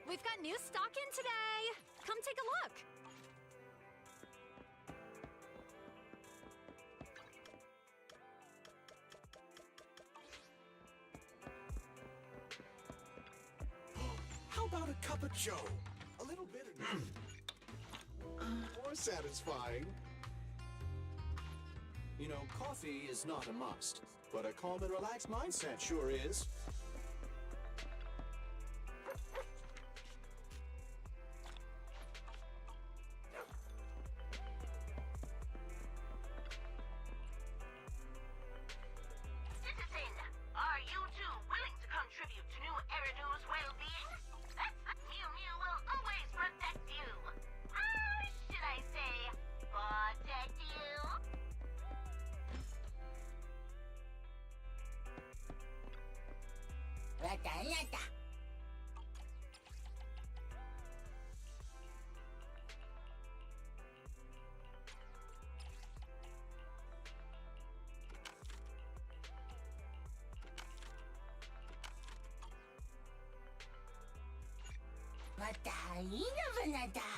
We've got new stock in today! Come take a look! How about a cup of joe? A little bitter. More satisfying. You know, coffee is not a must, but a calm and relaxed mindset sure is. Citizen, are you two willing to contribute to New Eridu's well-being? Mew Mew will always protect you. Should I say, protect you? Rata-rata. Mataina vanada.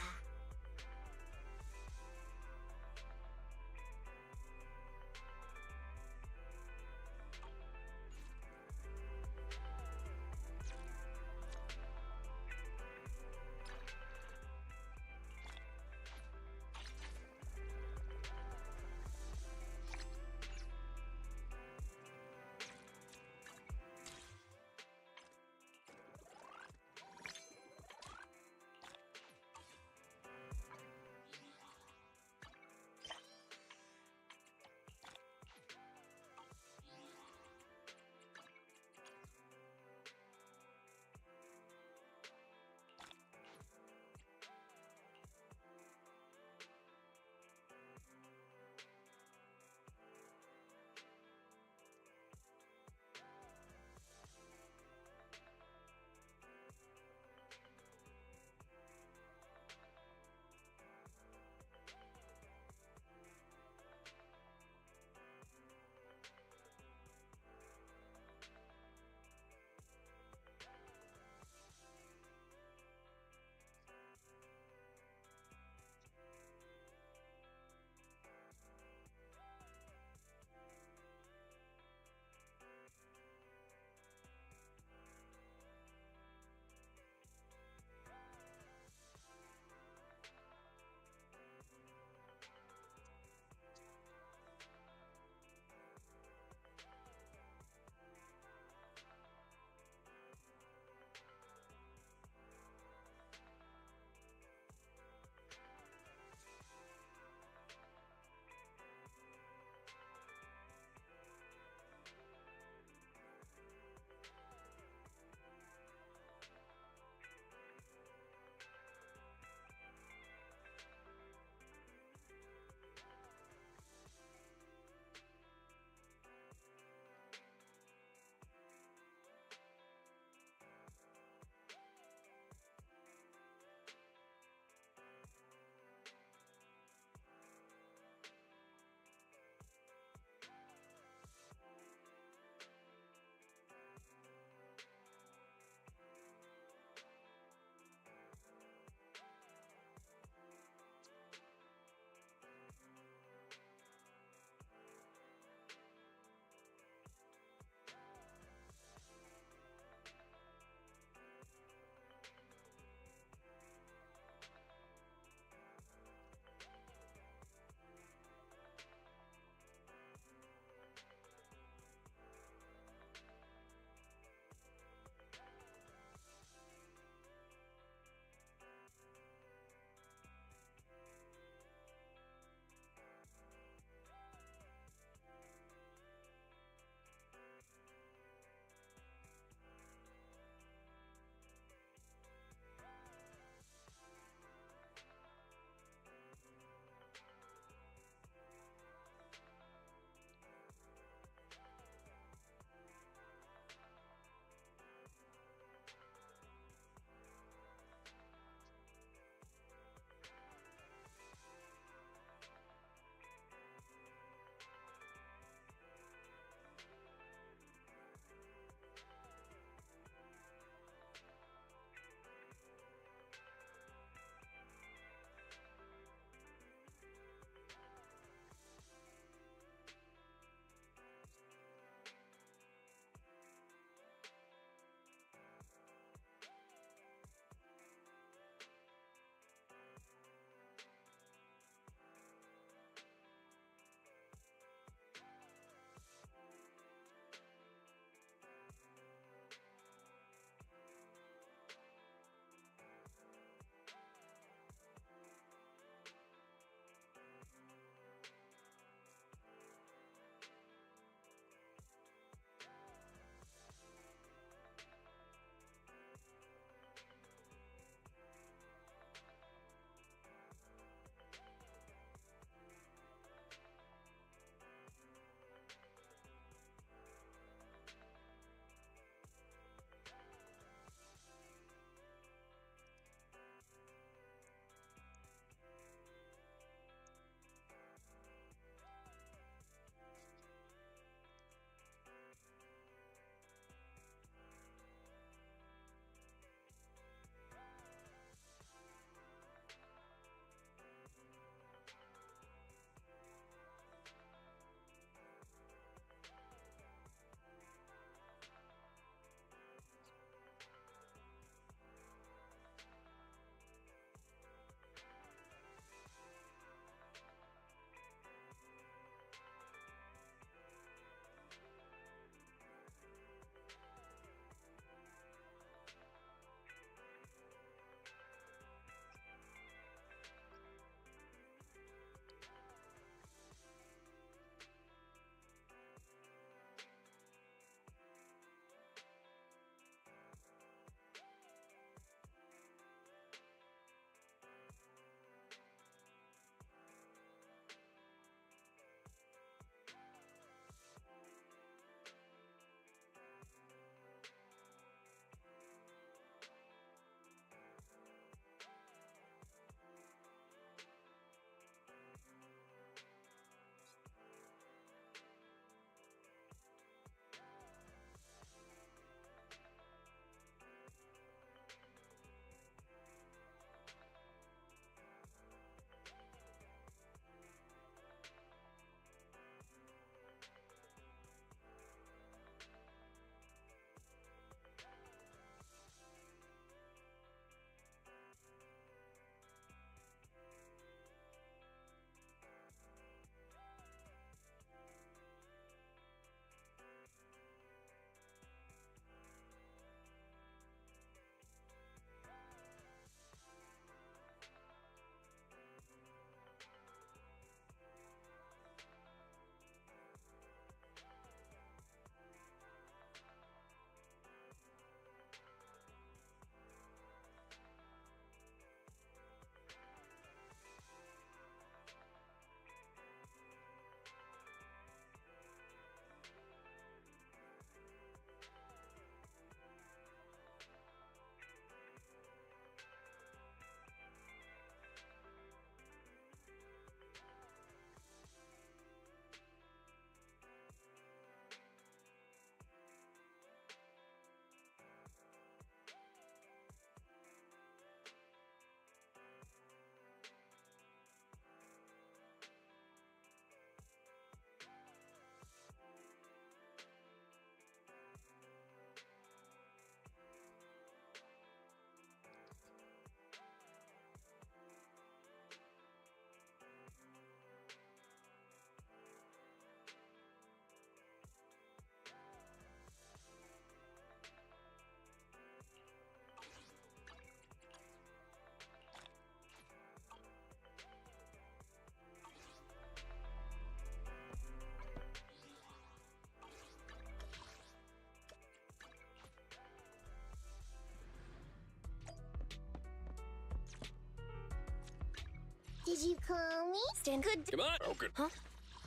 Did you call me? Stand good. Come on. Oh, good. Huh?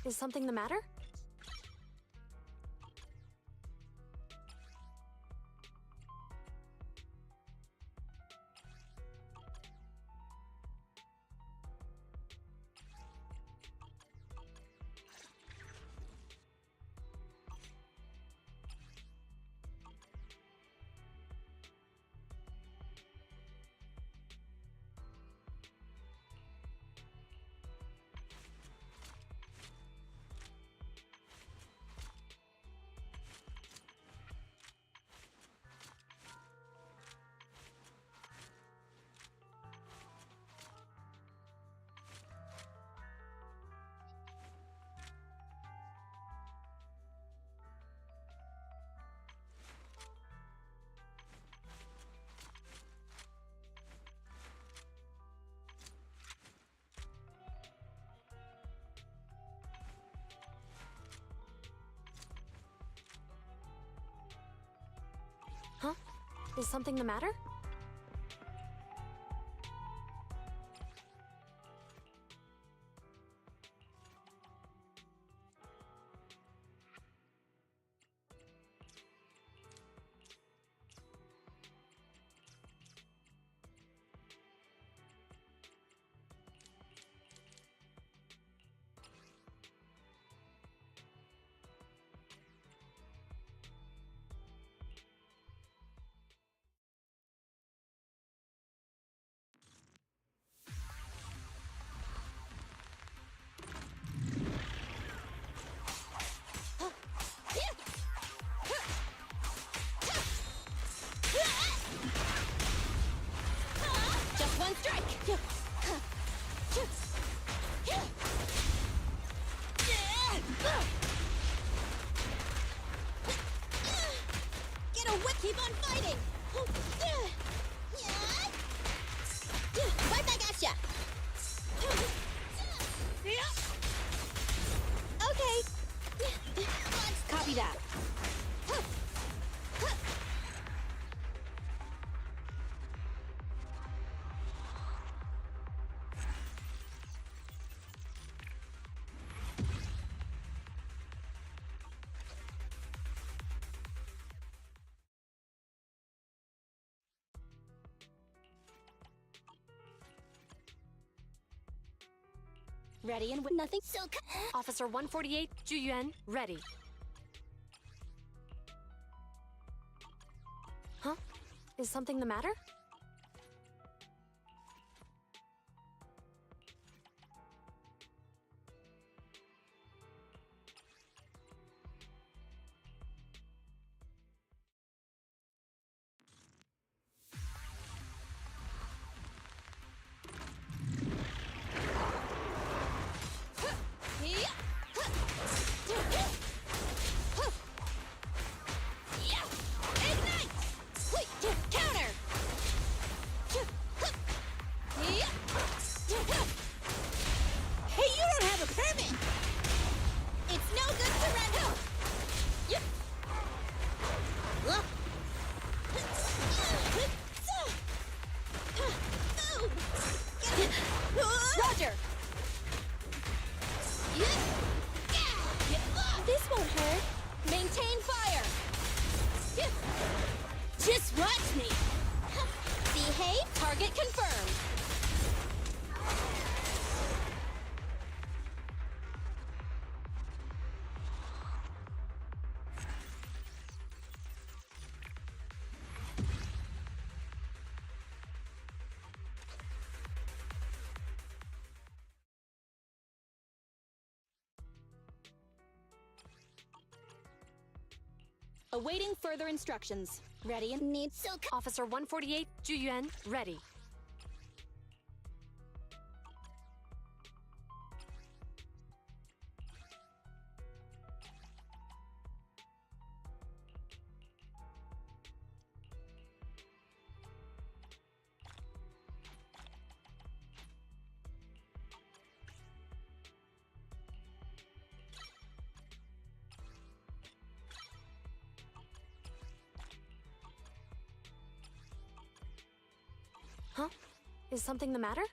Is something the matter? Huh? Is something the matter? Just one strike! Get a whip! Keep on fighting! Right back at ya! Okay. Copy that. Ready and with nothing. So Officer 148, Juyuan, ready. Huh? Is something the matter? Roger! This won't hurt. Maintain fire! Just watch me! Behave, target confirmed. Awaiting further instructions. Ready and need silk. Officer 148, Juyuan, ready. Huh? Is something the matter?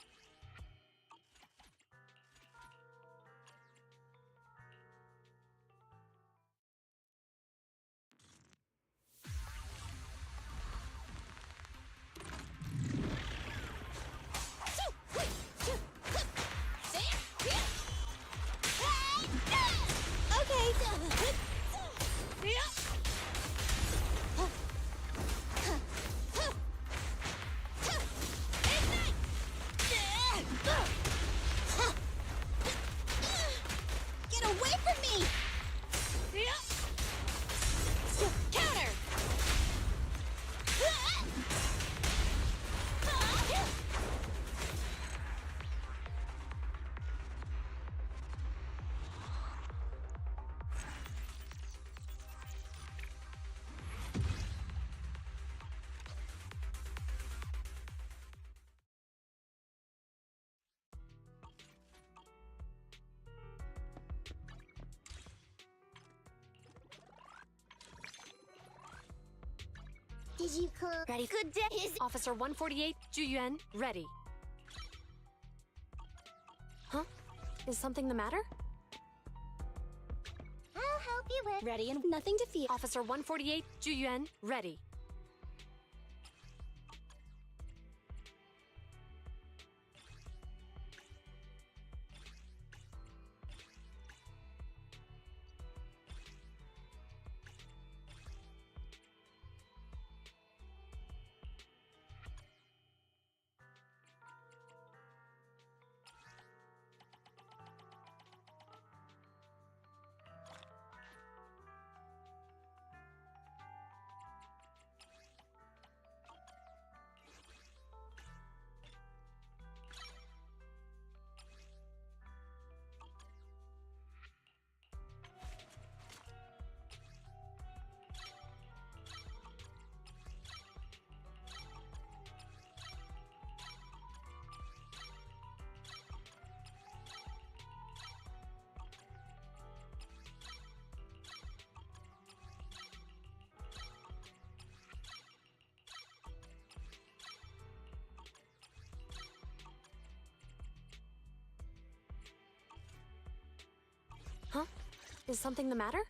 Did you call? Ready? Good day. Officer 148, Juyuan, ready. Huh? Is something the matter? I'll help you with. Ready and nothing to fear. Officer 148, Juyuan, ready. Huh? Is something the matter?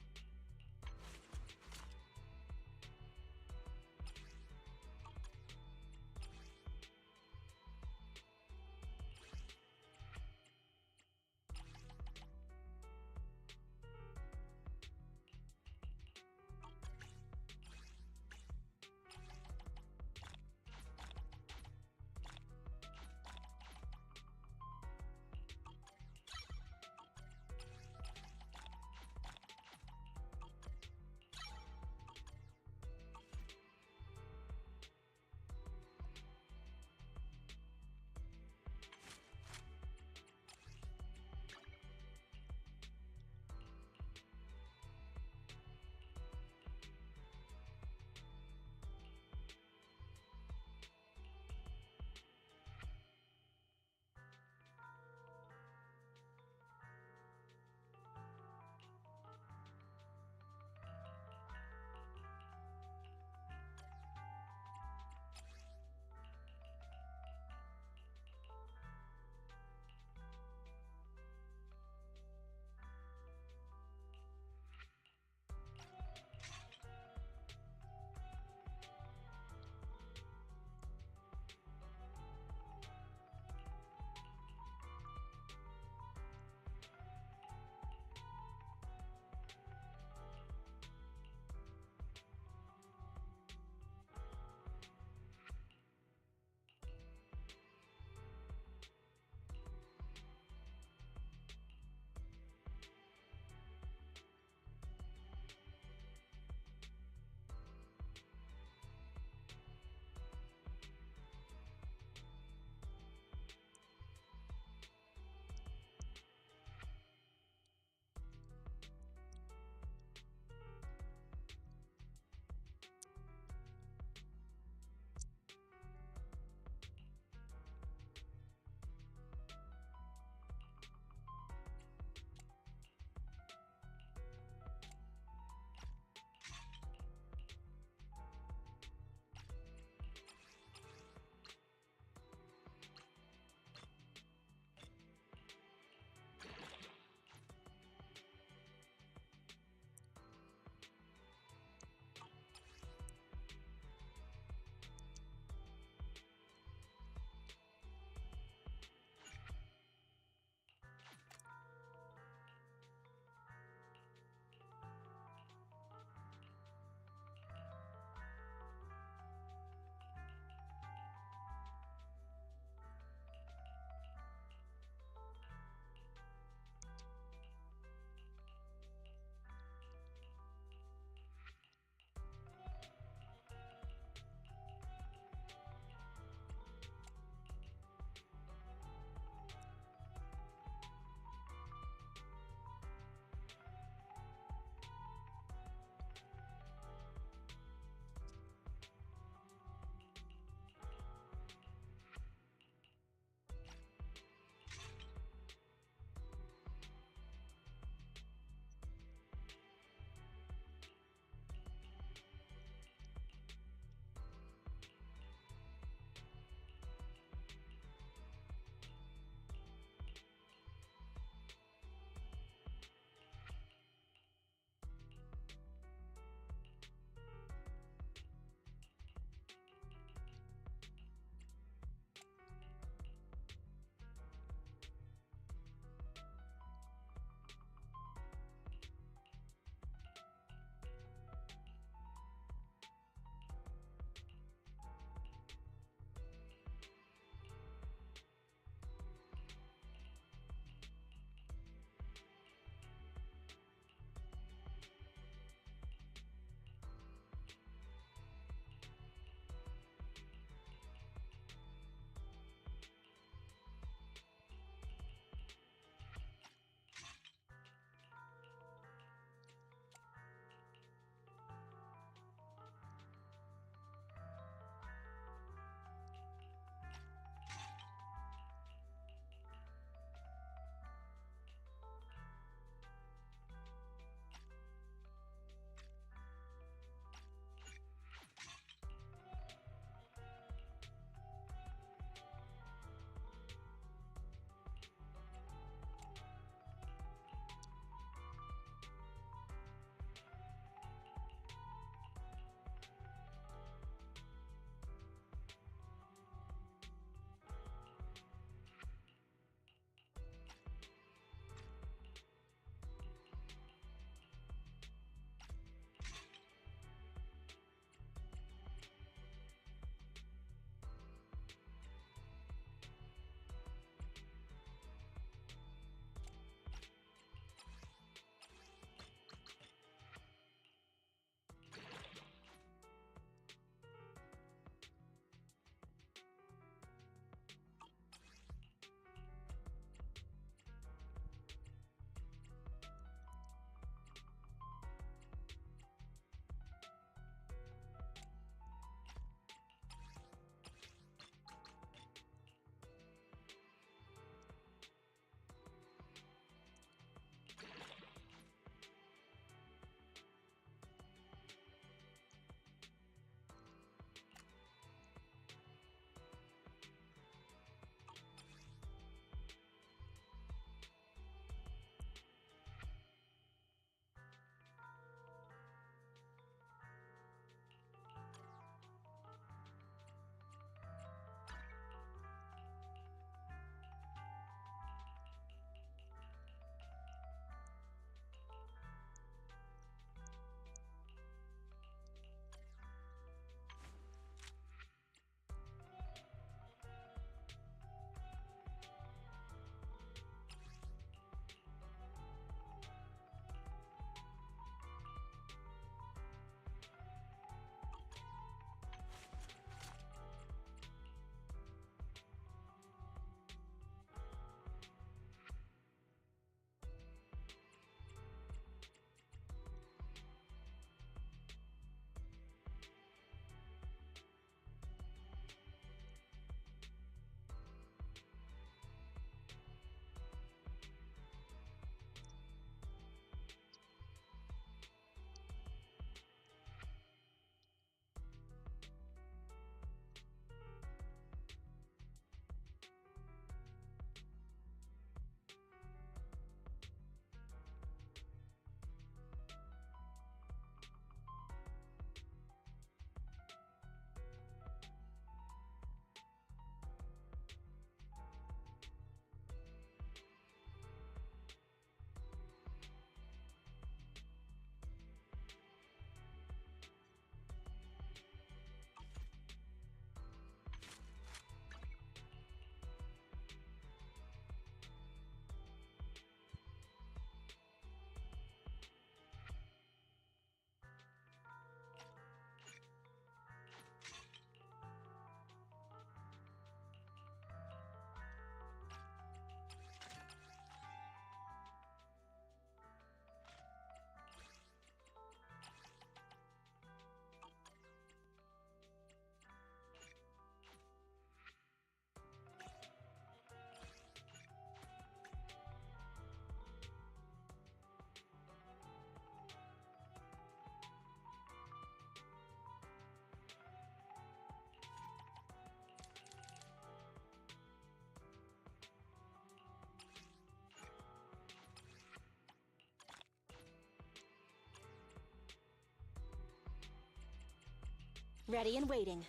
Ready and waiting.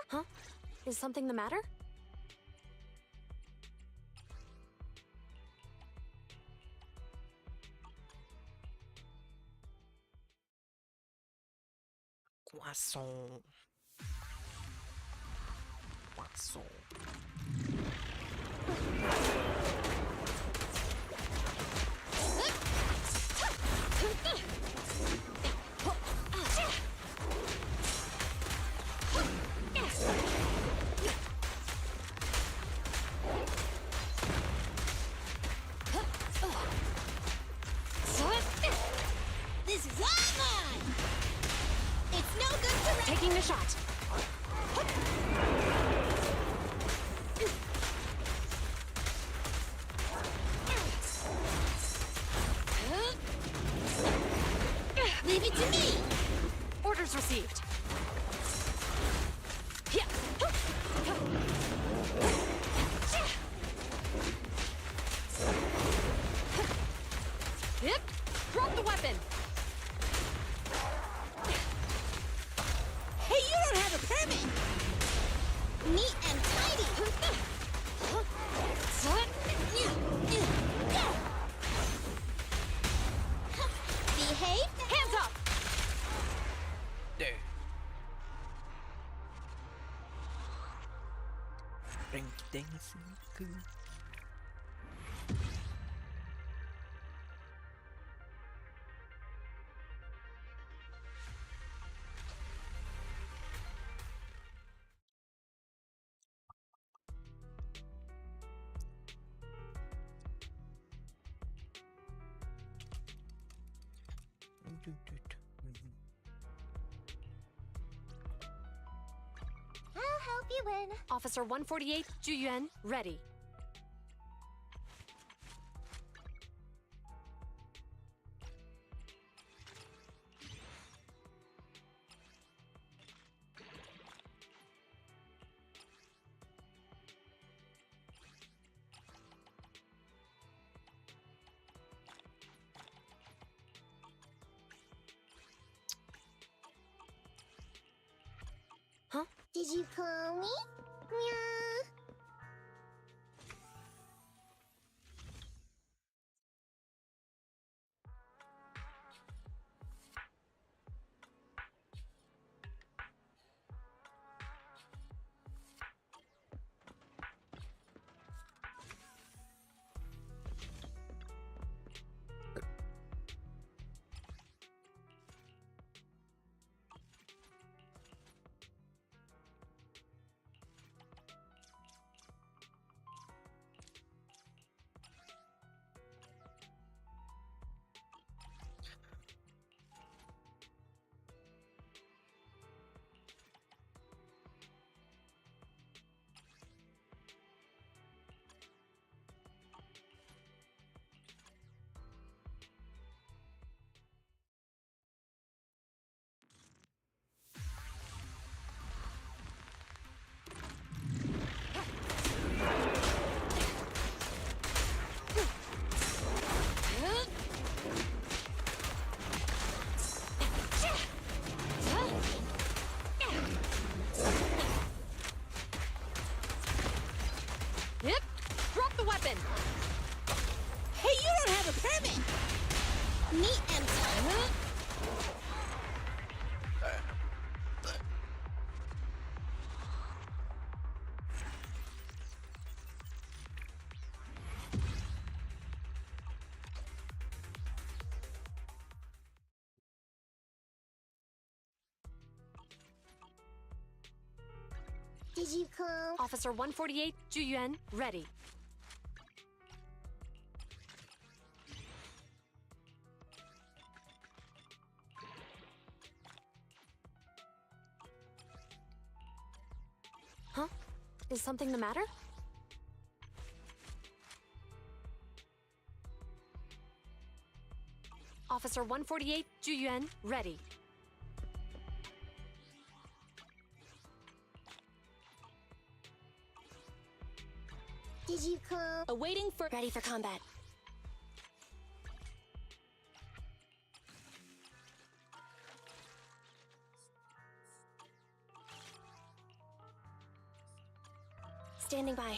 Huh? Is something the matter? Poisson. Poisson. This is all mine! It's no good to Taking the shot. leave it to me! Orders received. Yep. Drop the weapon. Hey, you don't have a permit! Neat and tidy! Behave? Hands up. There. Ring ding sing. I'll help you win. Officer 148, Juyuan, ready. Huh? Did you call me? Meow. Yep. Drop the weapon. Hey, you don't have a permit! Neat and tidy. Did you call? Officer 148, Juyuan, ready. Huh? Is something the matter? Officer 148, Juyuan, ready. Did you call? Awaiting for... Ready for combat. Standing by.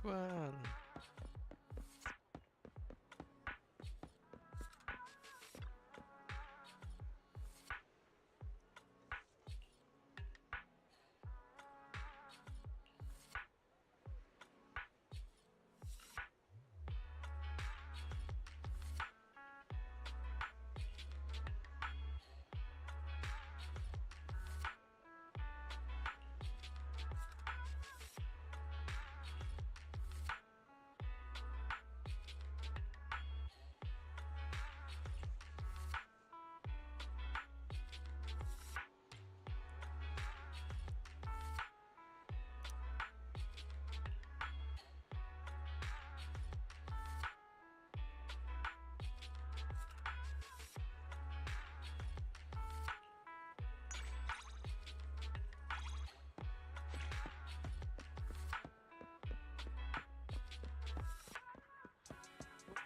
Juan.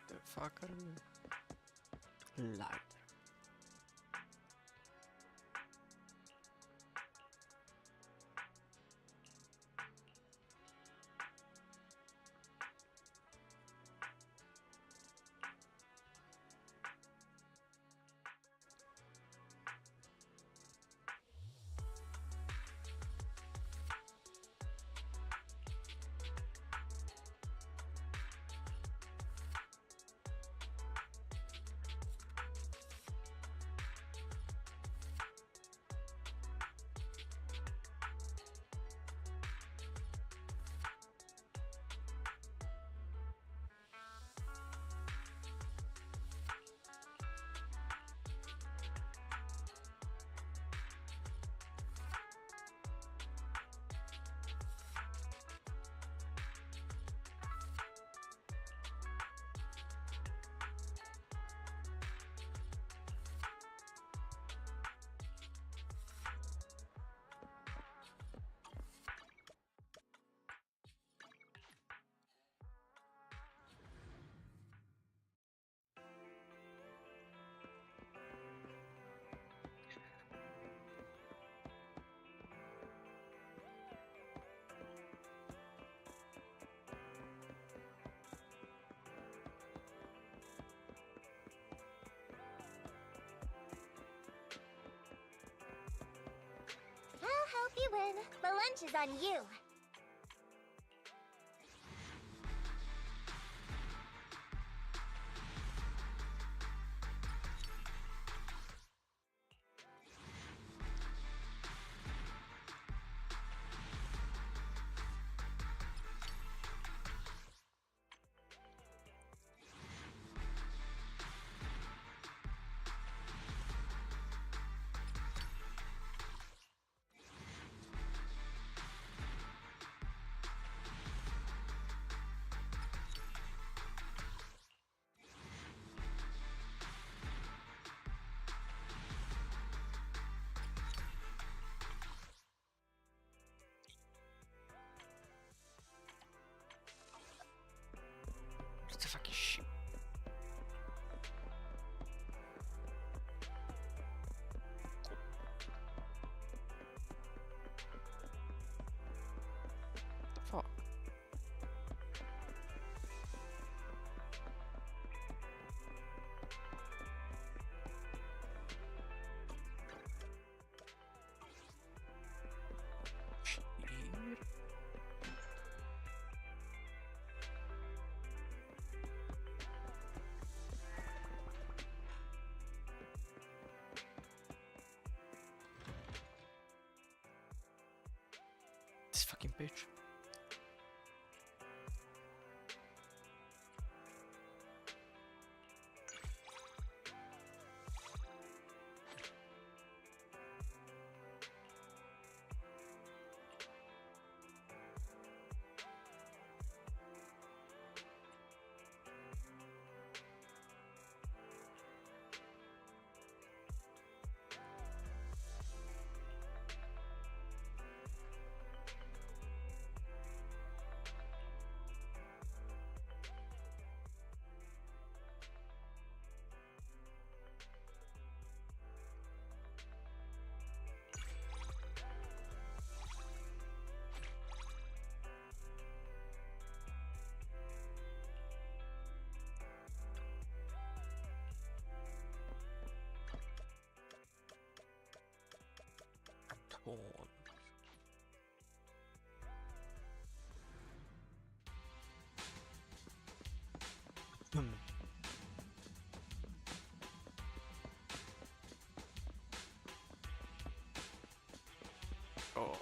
The fuck are you? Light. I'll help you win. The lunch is on you. What the fucking shit? Fuck. Shit. This fucking bitch. corn. Oh.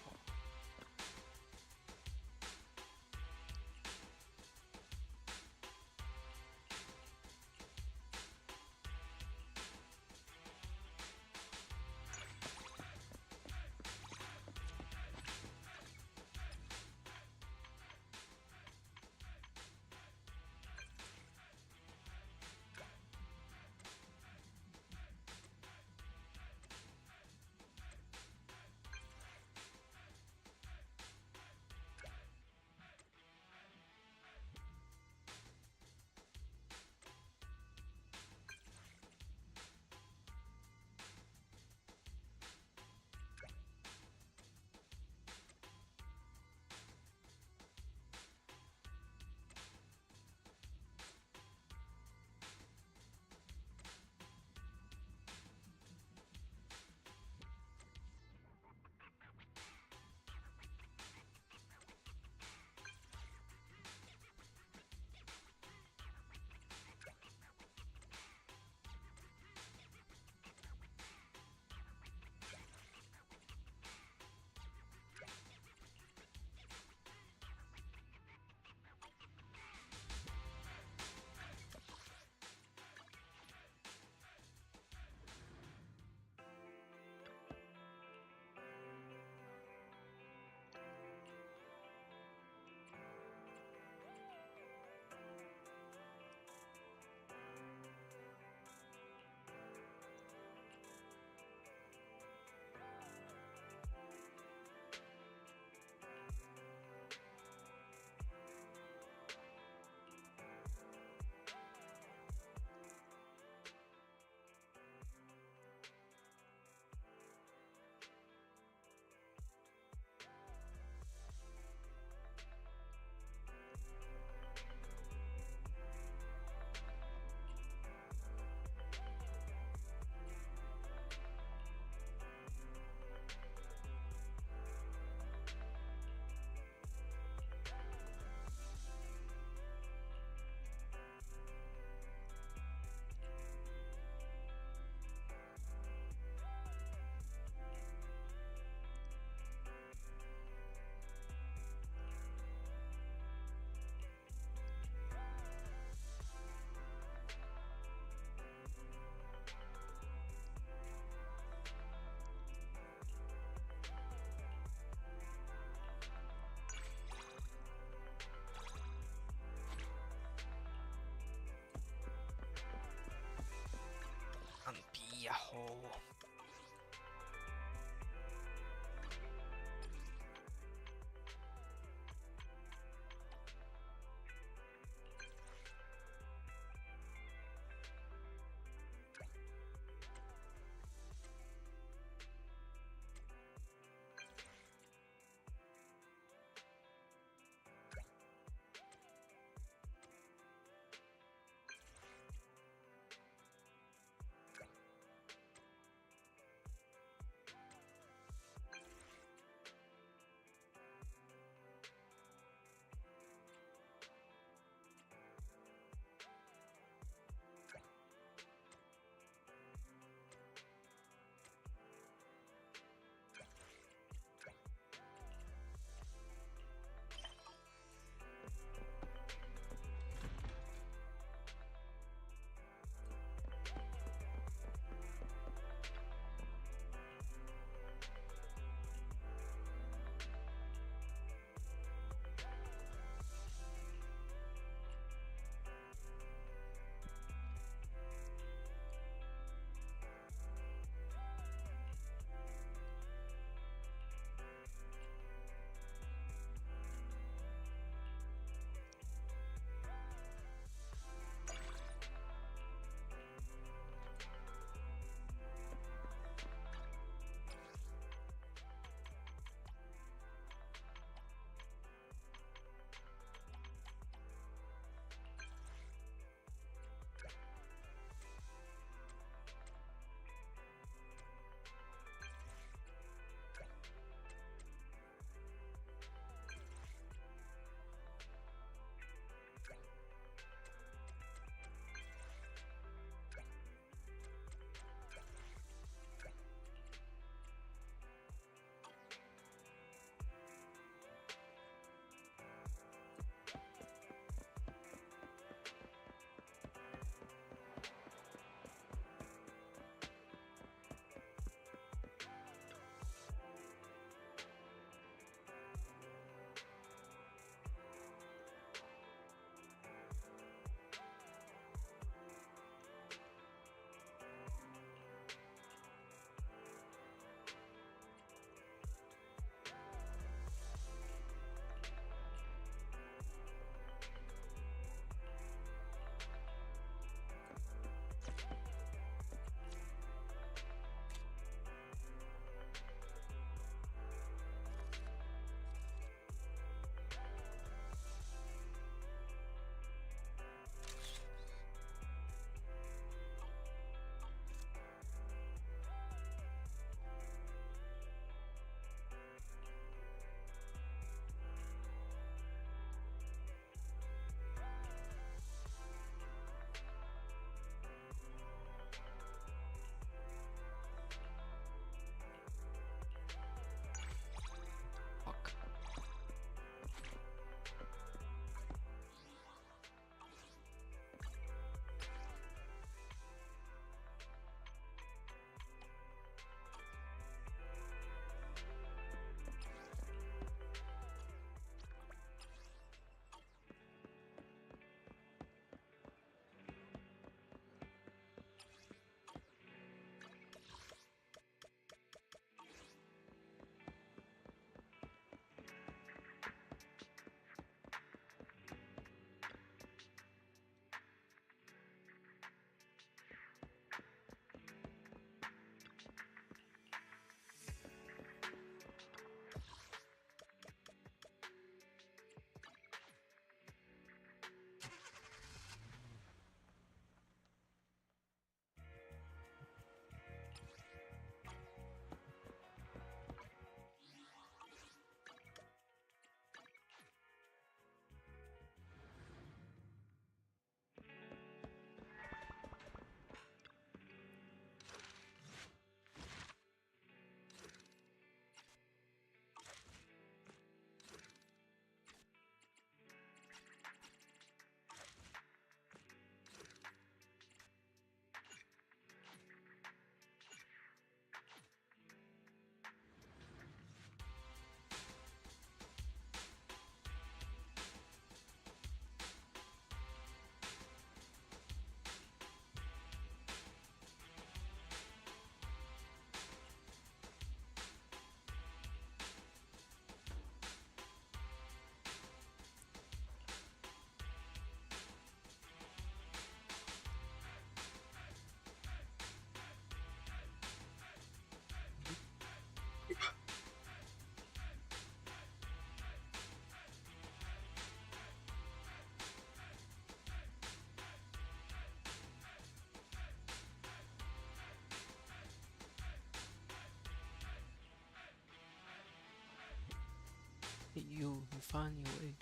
you finally awake.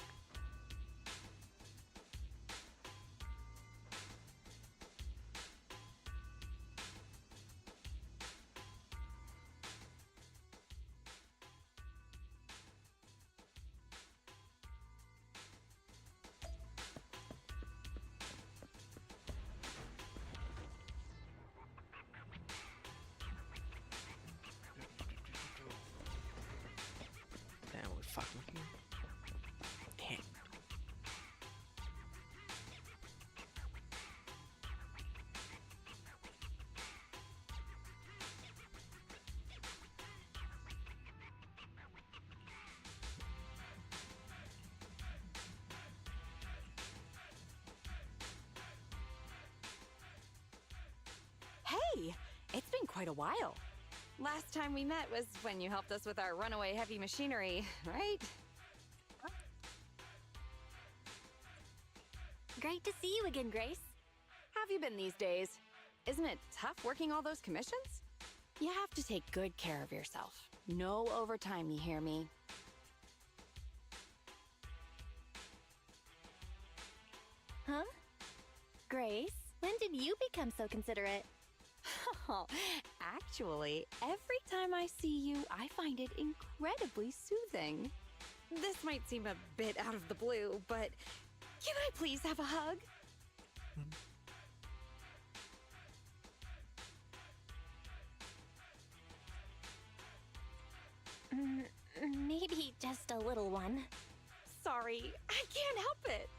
Damn, we fucking here. Damn. Hey, it's been quite a while. Last time we met was when you helped us with our runaway heavy machinery, right? Great to see you again, Grace. How have you been these days? Isn't it tough working all those commissions? You have to take good care of yourself. No overtime, you hear me? Huh? Grace, when did you become so considerate? Actually, every time I see you, I find it incredibly soothing. This might seem a bit out of the blue, but can I please have a hug? Maybe just a little one. Sorry, I can't help it.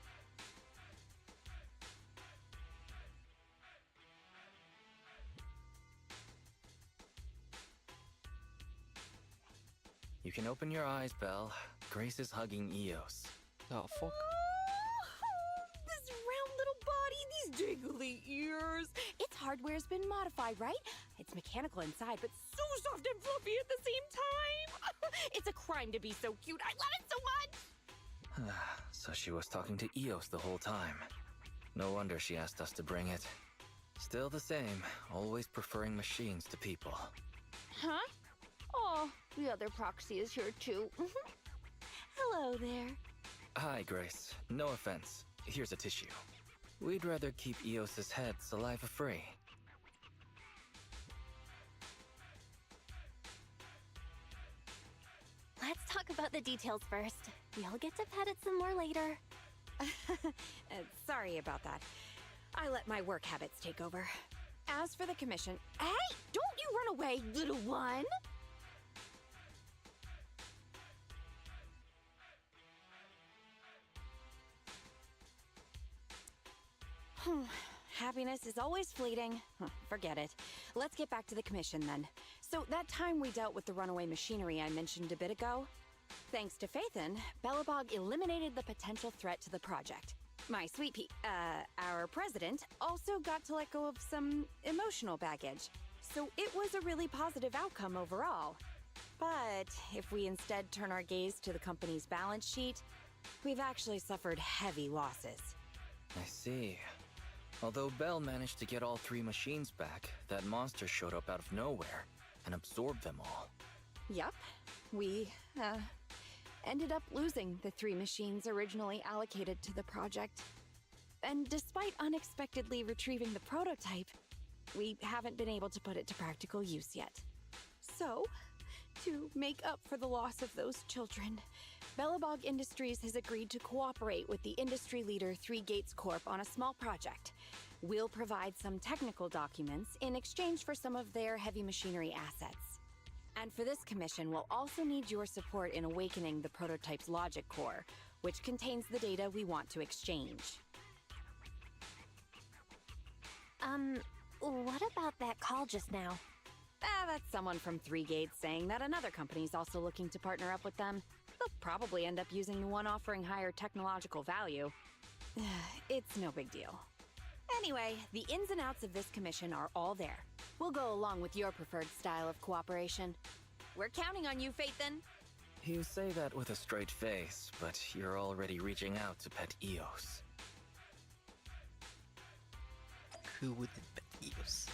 You can open your eyes, Belle. Grace is hugging Eos. Oh, fuck. This round little body, these dangly ears. Its hardware's been modified, right? It's mechanical inside, but so soft and fluffy at the same time. It's a crime to be so cute. I love it so much. So she was talking to Eos the whole time. No wonder she asked us to bring it. Still the same, always preferring machines to people. Huh? Oh, the other proxy is here too. Hello there. Hi, Grace. No offense. Here's a tissue. We'd rather keep Eos's head saliva-free. Let's talk about the details first. You'll get to pet it some more later. Sorry about that. I let my work habits take over. As for the commission... Hey! Don't you run away, little one! Happiness is always fleeting. Forget it. Let's get back to the commission then. So that time we dealt with the runaway machinery I mentioned a bit ago, thanks to Phaethon, Belobog eliminated the potential threat to the project. My sweet our president also got to let go of some emotional baggage. So it was a really positive outcome overall. But if we instead turn our gaze to the company's balance sheet, we've actually suffered heavy losses. I see. Although Belle managed to get all 3 machines back, that monster showed up out of nowhere and absorbed them all. Yup. We, ended up losing the 3 machines originally allocated to the project. And despite unexpectedly retrieving the prototype, we haven't been able to put it to practical use yet. So, to make up for the loss of those children, Belobog Industries has agreed to cooperate with the industry leader 3 Gates Corp on a small project. We'll provide some technical documents in exchange for some of their heavy machinery assets. And for this commission, we'll also need your support in awakening the prototype's logic core, which contains the data we want to exchange. What about that call just now? That's someone from 3 Gates saying that another company's also looking to partner up with them. They'll probably end up using the one offering higher technological value. It's no big deal. Anyway, the ins and outs of this commission are all there. We'll go along with your preferred style of cooperation. We're counting on you, Phaethon. You say that with a straight face, but you're already reaching out to pet Eos. Who wouldn't bet Eos?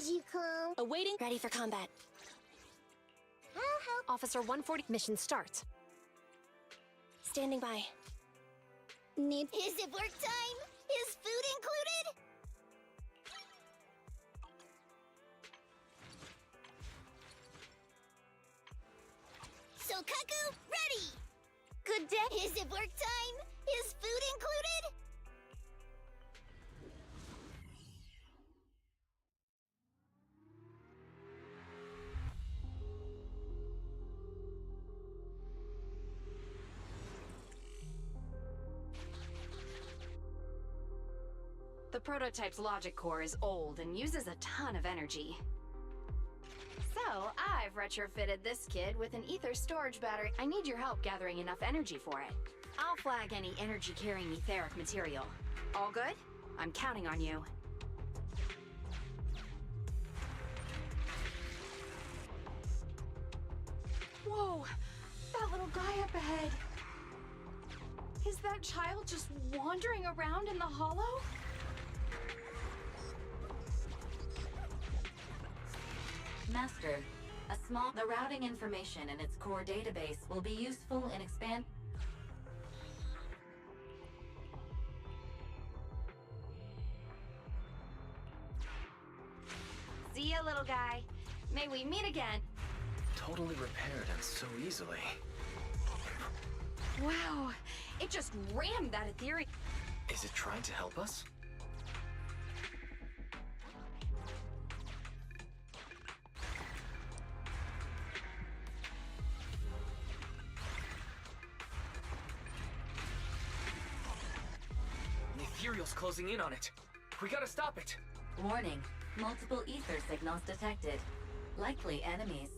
Did you come? Awaiting. Ready for combat. I'll help. Officer 140. Mission start. Standing by. Is it work time? Is food included? Succs, ready! Good day. Is it work time? Is food included? The prototype's logic core is old and uses a ton of energy. So, I've retrofitted this kid with an ether storage battery. I need your help gathering enough energy for it. I'll flag any energy-carrying etheric material. All good? I'm counting on you. Whoa! That little guy up ahead! Is that child just wandering around in the hollow? Master, the routing information in its core database will be useful in expand. See ya, little guy. May we meet again. Totally repaired and so easily. Wow, it just rammed that ethereal. Is it trying to help us? The ethereal's closing in on it. We gotta stop it. Warning, multiple ether signals detected. Likely enemies.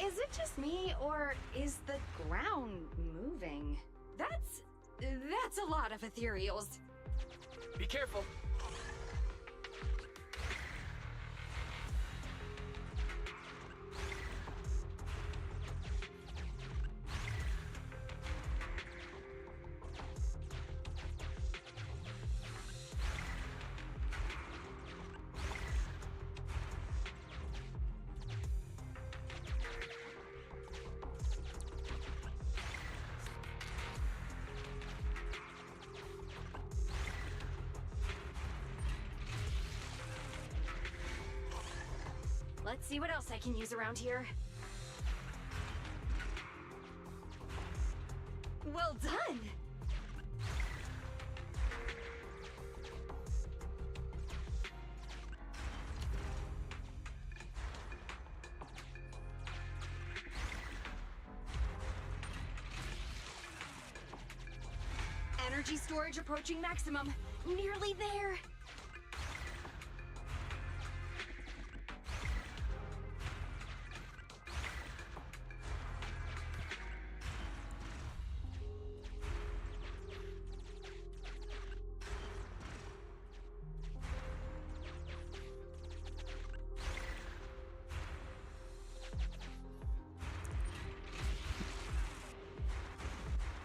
Is it just me, or is the ground moving? That's a lot of ethereals. Be careful. Let's see what else I can use around here. Well done! Energy storage approaching maximum. Nearly there.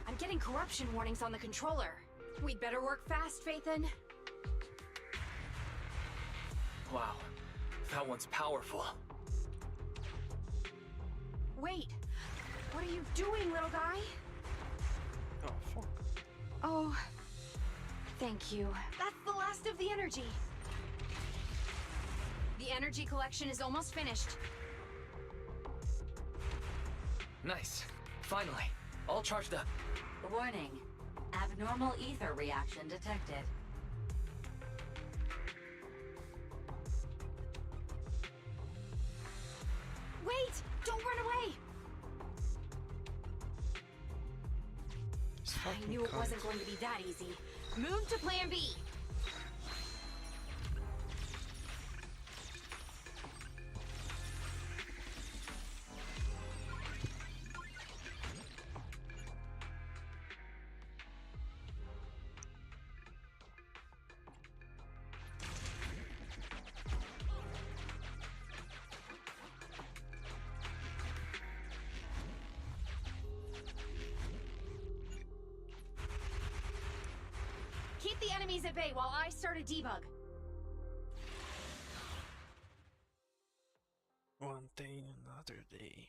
I'm getting corruption warnings on the controller. We'd better work fast, Phaethon. Wow, that one's powerful. Wait, what are you doing, little guy? Oh, fuck. Oh, thank you. That's the last of the energy. The energy collection is almost finished. Nice. Finally. All charged up. Warning, abnormal ether reaction detected. Wait! Don't run away! I knew it wasn't going to be that easy. Move to plan B! Keep the enemies at bay while I start a debug. One day, another day.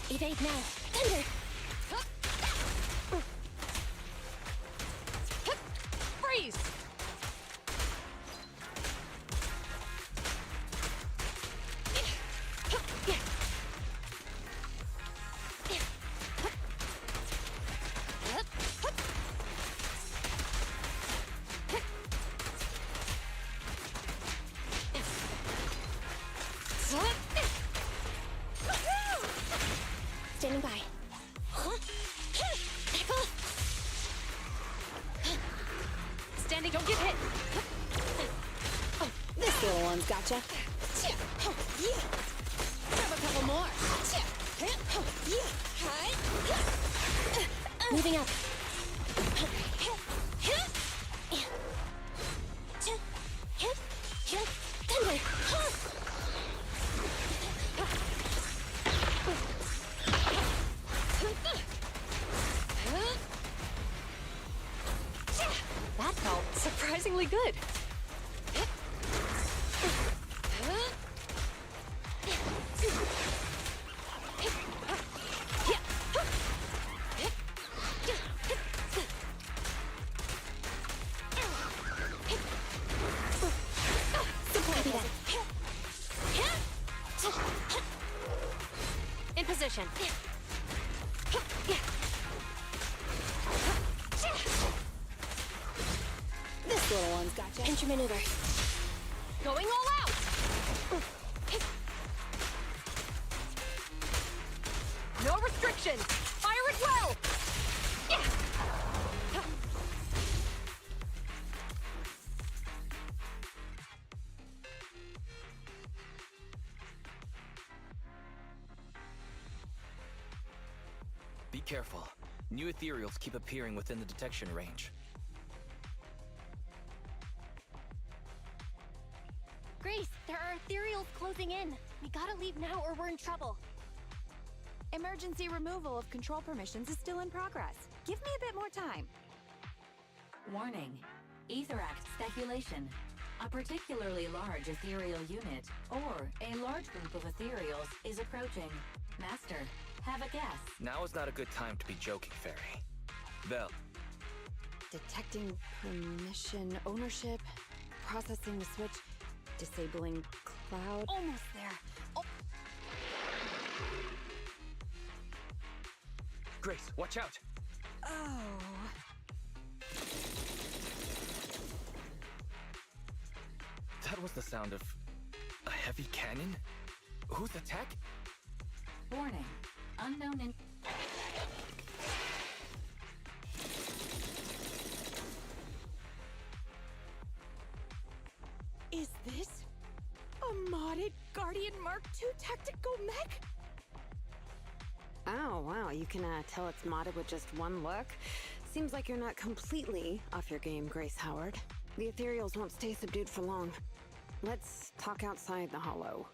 Evade now. Thunder! Freeze! Standing by. Back off! Standing, don't get hit! Oh, this little one's gotcha. Grab a couple more. Moving up. Thunder! That felt surprisingly good. In position. This little one's gotcha. Pinch your maneuver. Going all out! No restrictions! Fire it well! Be careful. New ethereals keep appearing within the detection range. Grace, there are ethereals closing in. We gotta leave now or we're in trouble. Emergency removal of control permissions is still in progress. Give me a bit more time. Warning. Etheract speculation. A particularly large ethereal unit, or a large group of ethereals, is approaching. Master, have a guess. Now is not a good time to be joking, Fairy. Vel, Detecting permission ownership, processing the switch, disabling cloud. Almost there. Oh. Grace, watch out! Oh. That was the sound of a heavy cannon? Whose attack? Warning. Unknown in... Is this a modded Guardian Mark II tactical mech? Oh, wow, you can tell it's modded with just one look. Seems like you're not completely off your game, Grace Howard. The ethereals won't stay subdued for long. Let's talk outside the hollow.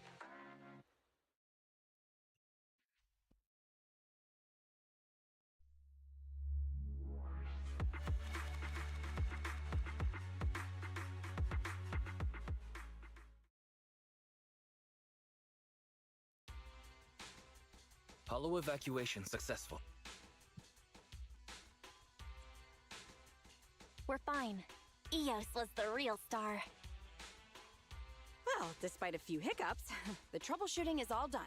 Hollow evacuation successful. We're fine. Eos was the real star. Well, despite a few hiccups, the troubleshooting is all done.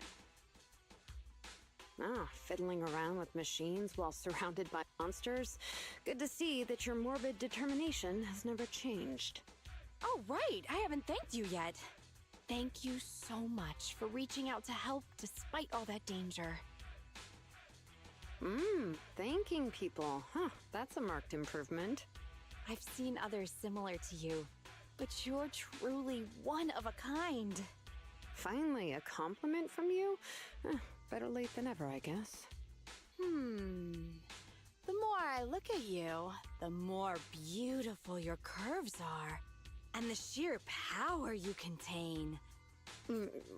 Ah, fiddling around with machines while surrounded by monsters. Good to see that your morbid determination has never changed. Oh, right. I haven't thanked you yet. Thank you so much for reaching out to help despite all that danger. Thanking people. Huh, that's a marked improvement. I've seen others similar to you, but you're truly one of a kind. Finally, a compliment from you? Better late than ever, I guess. The more I look at you, the more beautiful your curves are, and the sheer power you contain.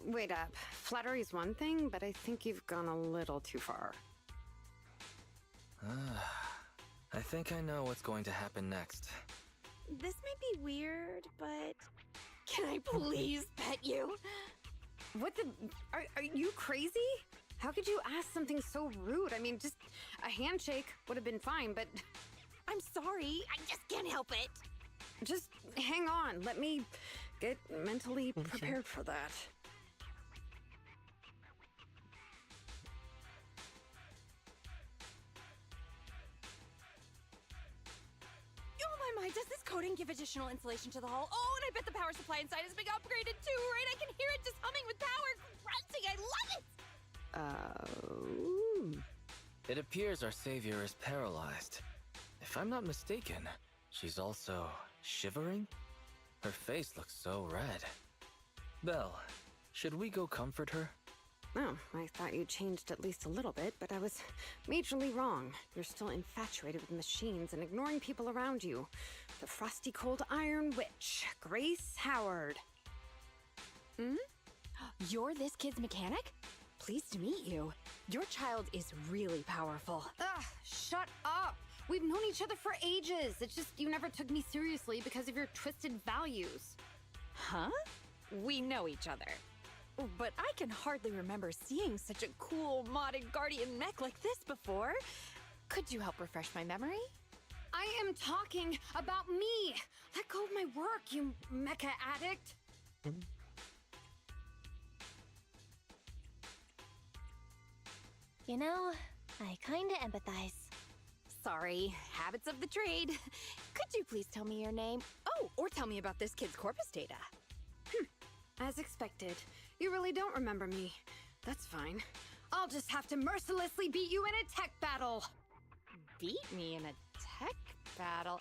Wait up. Flattery's one thing, but I think you've gone a little too far. I think I know what's going to happen next. This may be weird, but can I please pet you? What the... Are you crazy? How could you ask something so rude? I mean, just a handshake would have been fine, but... I'm sorry, I just can't help it. Just hang on. Let me get mentally prepared for that. Oh my, does this coating give additional insulation to the hull? Oh, and I bet the power supply inside has been upgraded too, right? I can hear it just humming with power, grunting. I love it! It appears our savior is paralyzed. If I'm not mistaken, she's also shivering? Her face looks so red. Belle, should we go comfort her? Oh, I thought you changed at least a little bit, but I was majorly wrong. You're still infatuated with machines and ignoring people around you. The frosty cold iron witch, Grace Howard. You're this kid's mechanic? Pleased to meet you. Your child is really powerful. Ugh, shut up! We've known each other for ages. It's just you never took me seriously because of your twisted values. Huh? We know each other. But I can hardly remember seeing such a cool modded guardian mech like this before. Could you help refresh my memory? I am talking about me! Let go of my work, you mecha addict! You know, I kinda empathize. Sorry, habits of the trade. Could you please tell me your name? Oh, or tell me about this kid's corpus data. As expected, you really don't remember me. That's fine. I'll just have to mercilessly beat you in a tech battle! Beat me in a tech battle?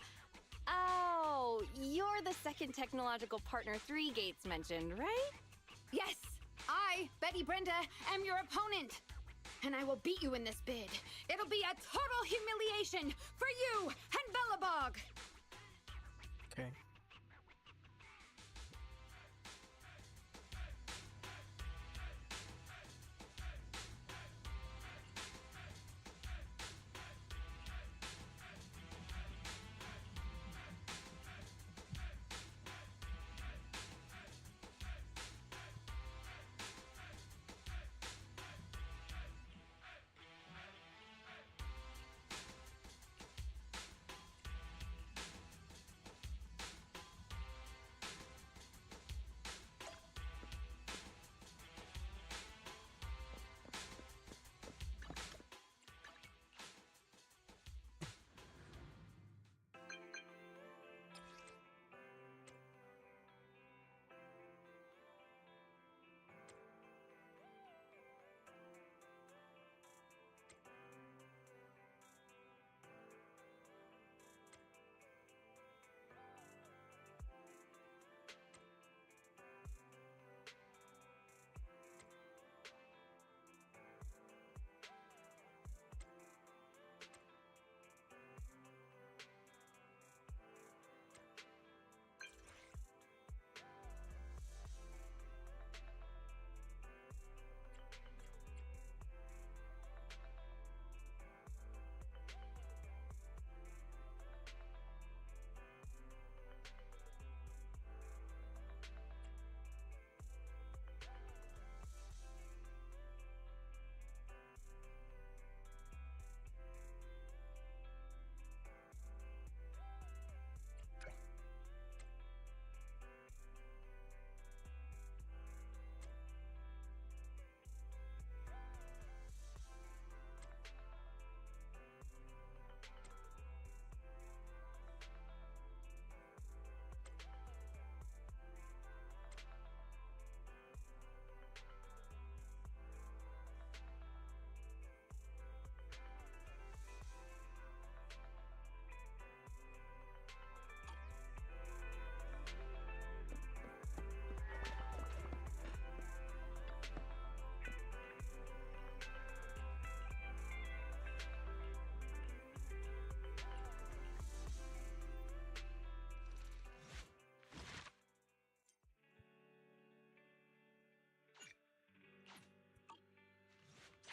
Oh, you're the second technological partner 3 Gates mentioned, right? Yes! I, Betty Brenda, am your opponent! And I will beat you in this bid. It'll be a total humiliation for you and Bellabog! Okay.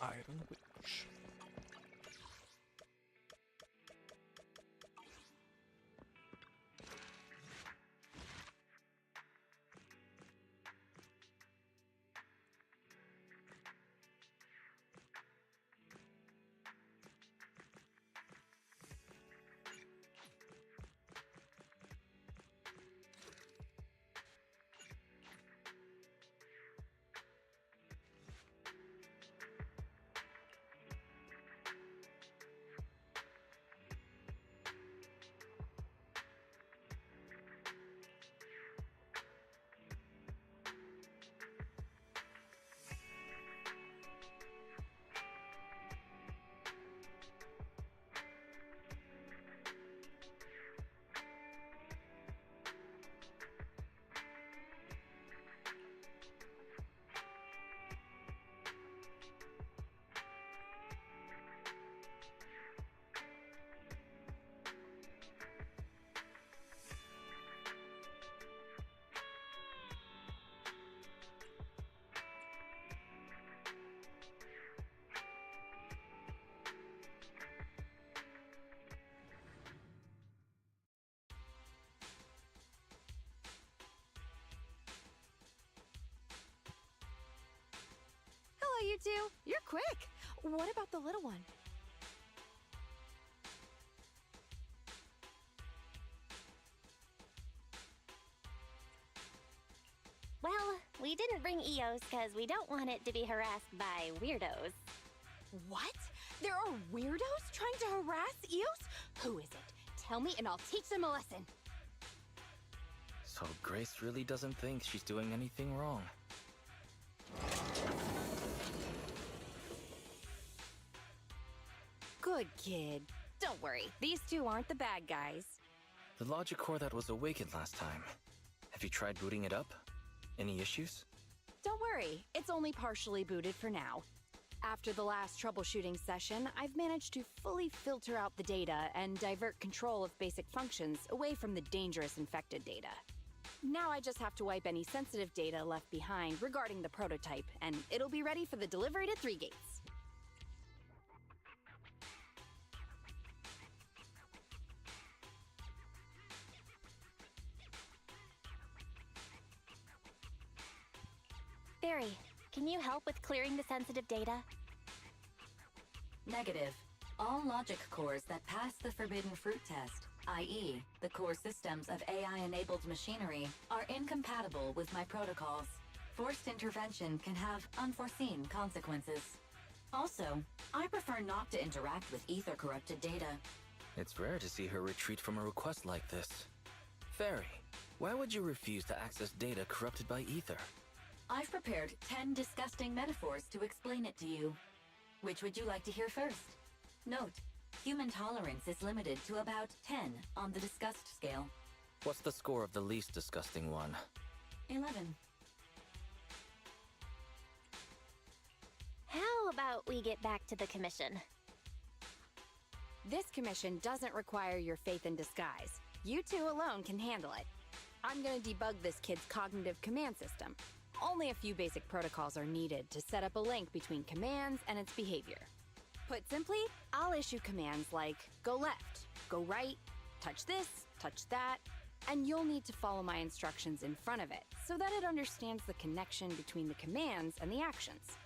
Iron Witch. Hello, you two. You're quick. What about the little one? Well, we didn't bring Eos because we don't want it to be harassed by weirdos. What? There are weirdos trying to harass Eos? Who is it? Tell me and I'll teach them a lesson. So Grace really doesn't think she's doing anything wrong. Good kid. Don't worry, these two aren't the bad guys. The logic core that was awakened last time. Have you tried booting it up? Any issues? Don't worry, it's only partially booted for now. After the last troubleshooting session, I've managed to fully filter out the data and divert control of basic functions away from the dangerous infected data. Now I just have to wipe any sensitive data left behind regarding the prototype, and it'll be ready for the delivery to 3 Gates. Barry, can you help with clearing the sensitive data? Negative. All logic cores that pass the forbidden fruit test, i.e., the core systems of AI-enabled machinery, are incompatible with my protocols. Forced intervention can have unforeseen consequences. Also, I prefer not to interact with ether-corrupted data. It's rare to see her retreat from a request like this. Fairy, why would you refuse to access data corrupted by ether? I've prepared 10 disgusting metaphors to explain it to you. Which would you like to hear first? Note, human tolerance is limited to about 10 on the disgust scale. What's the score of the least disgusting one? 11. How about we get back to the commission? This commission doesn't require your faith in disguise. You two alone can handle it. I'm gonna debug this kid's cognitive command system. Only a few basic protocols are needed to set up a link between commands and its behavior. Put simply, I'll issue commands like go left, go right, touch this, touch that, and you'll need to follow my instructions in front of it so that it understands the connection between the commands and the actions.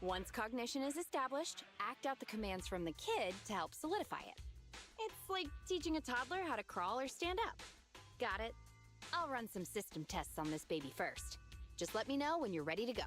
Once cognition is established, act out the commands from the kid to help solidify it. It's like teaching a toddler how to crawl or stand up. Got it? I'll run some system tests on this baby first. Just let me know when you're ready to go.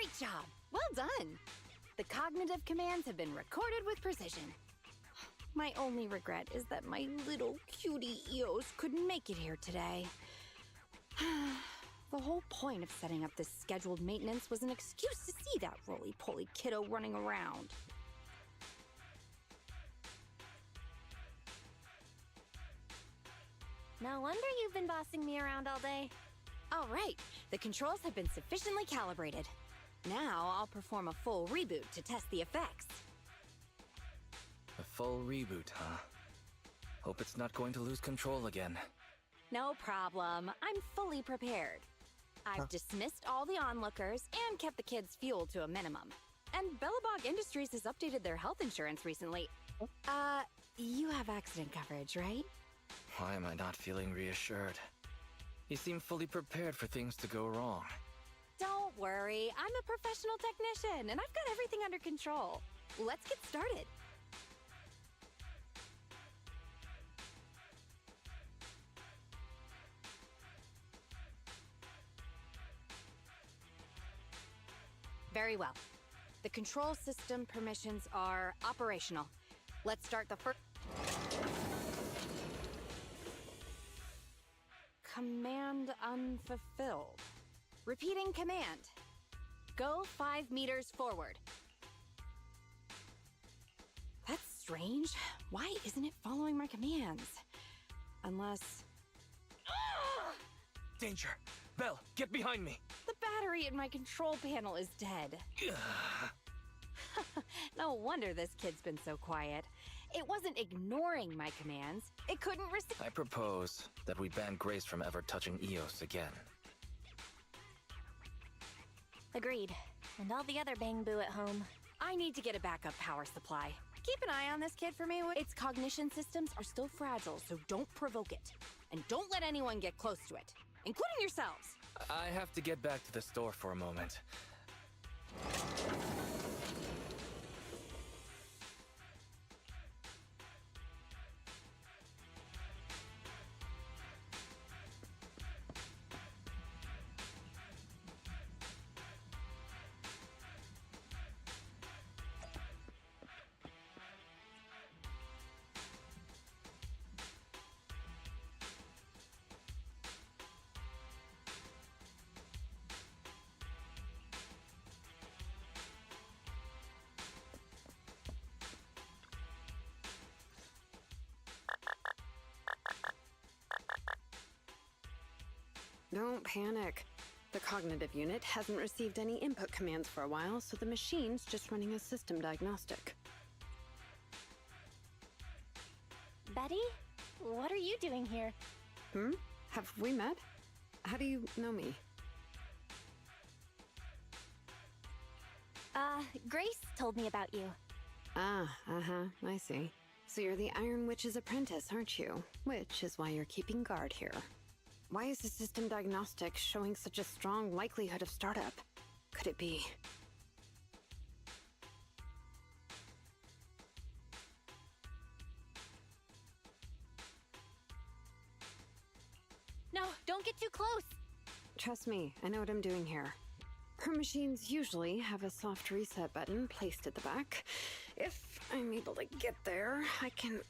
Great job! Well done! The cognitive commands have been recorded with precision. My only regret is that my little cutie Eos couldn't make it here today. The whole point of setting up this scheduled maintenance was an excuse to see that roly-poly kiddo running around. No wonder you've been bossing me around all day. All right, the controls have been sufficiently calibrated. Now I'll perform a full reboot to test the effects. A full reboot, huh? Hope it's not going to lose control again. No problem. I'm fully prepared. I've dismissed all the onlookers and kept the kids' fuel to a minimum. And Bellabog Industries has updated their health insurance recently. You have accident coverage, right? Why am I not feeling reassured? You seem fully prepared for things to go wrong. Don't worry, I'm a professional technician, and I've got everything under control. Let's get started. Very well. The control system permissions are operational. Let's start the first... Command unfulfilled. Repeating command. Go 5 meters forward. That's strange. Why isn't it following my commands? Unless... Danger! Belle, get behind me! The battery in my control panel is dead. No wonder this kid's been so quiet. It wasn't ignoring my commands. It couldn't receive... I propose that we ban Grace from ever touching Eos again. Agreed. And all the other bang boo at home. I need to get a backup power supply. Keep an eye on this kid for me. Its cognition systems are still fragile, so don't provoke it. And don't let anyone get close to it, including yourselves. I have to get back to the store for a moment. Don't panic. The cognitive unit hasn't received any input commands for a while, so the machine's just running a system diagnostic. Betty? What are you doing here? Have we met? How do you know me? Grace told me about you. I see. So you're the Iron Witch's apprentice, aren't you? Which is why you're keeping guard here. Why is the system diagnostic showing such a strong likelihood of startup? Could it be... No, don't get too close! Trust me, I know what I'm doing here. Her machines usually have a soft reset button placed at the back. If I'm able to get there, I can...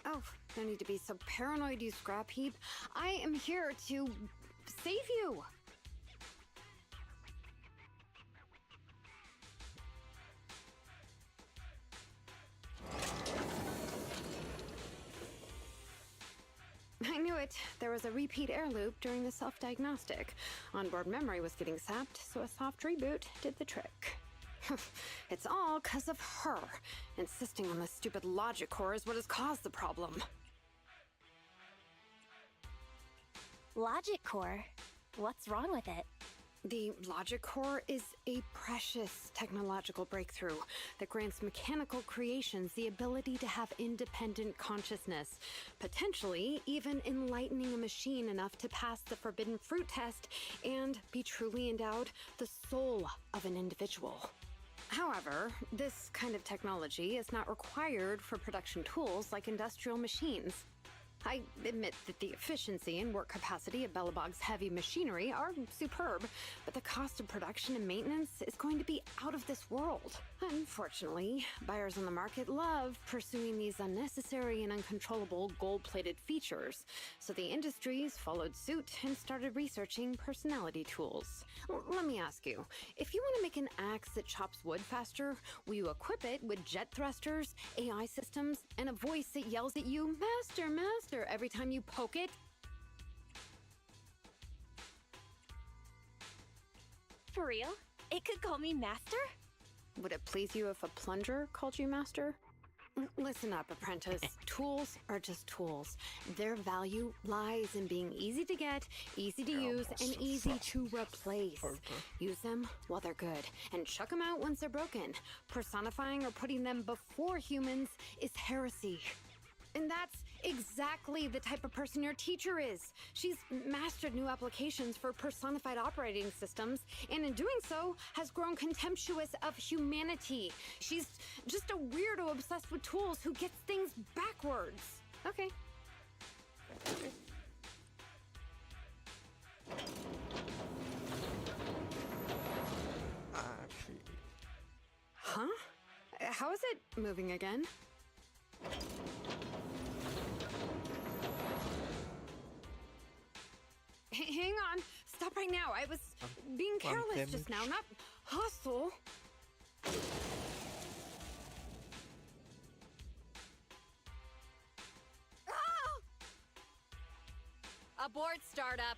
Oh, no need to be so paranoid, you scrap heap. I am here to save you. I knew it. There was a repeat air loop during the self-diagnostic. Onboard memory was getting sapped, so a soft reboot did the trick. It's all 'cause of her. Insisting on the stupid logic core is what has caused the problem. Logic core? What's wrong with it? The logic core is a precious technological breakthrough that grants mechanical creations the ability to have independent consciousness, potentially even enlightening a machine enough to pass the forbidden fruit test and be truly endowed the soul of an individual. However, this kind of technology is not required for production tools like industrial machines. I admit that the efficiency and work capacity of Belobog's heavy machinery are superb, but the cost of production and maintenance is going to be out of this world. Unfortunately, buyers on the market love pursuing these unnecessary and uncontrollable gold-plated features, so the industries followed suit and started researching personality tools. Let me ask you, if you want to make an axe that chops wood faster, will you equip it with jet thrusters, AI systems, and a voice that yells at you, "Master, Master," every time you poke it? For real? It could call me Master? Would it please you if a plunger called you Master? Listen up, apprentice. Tools are just tools. Their value lies in being easy to get, easy to use, and easy to replace. Use them while they're good, and chuck them out once they're broken. Personifying or putting them before humans is heresy. And that's exactly the type of person your teacher is. She's mastered new applications for personified operating systems, and in doing so, has grown contemptuous of humanity. She's just a weirdo obsessed with tools who gets things backwards. Okay. Huh? How is it moving again? Hang on. Stop right now. I was being careless just now, not hostile. Ah! Abort startup.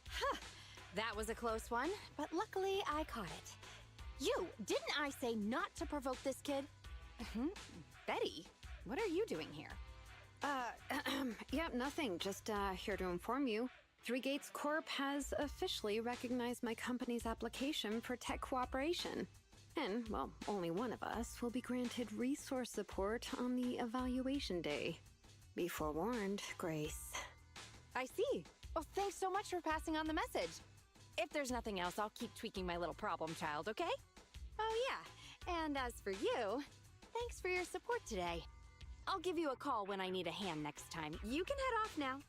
Huh. That was a close one, but luckily I caught it. You, didn't I say not to provoke this kid? Betty, what are you doing here? Yeah, nothing. Just here to inform you. Three Gates Corp has officially recognized my company's application for tech cooperation. And, well, only one of us will be granted resource support on the evaluation day. Be forewarned, Grace. I see. Well, thanks so much for passing on the message. If there's nothing else, I'll keep tweaking my little problem child, okay? Oh, yeah. And as for you, thanks for your support today. I'll give you a call when I need a hand next time. You can head off now.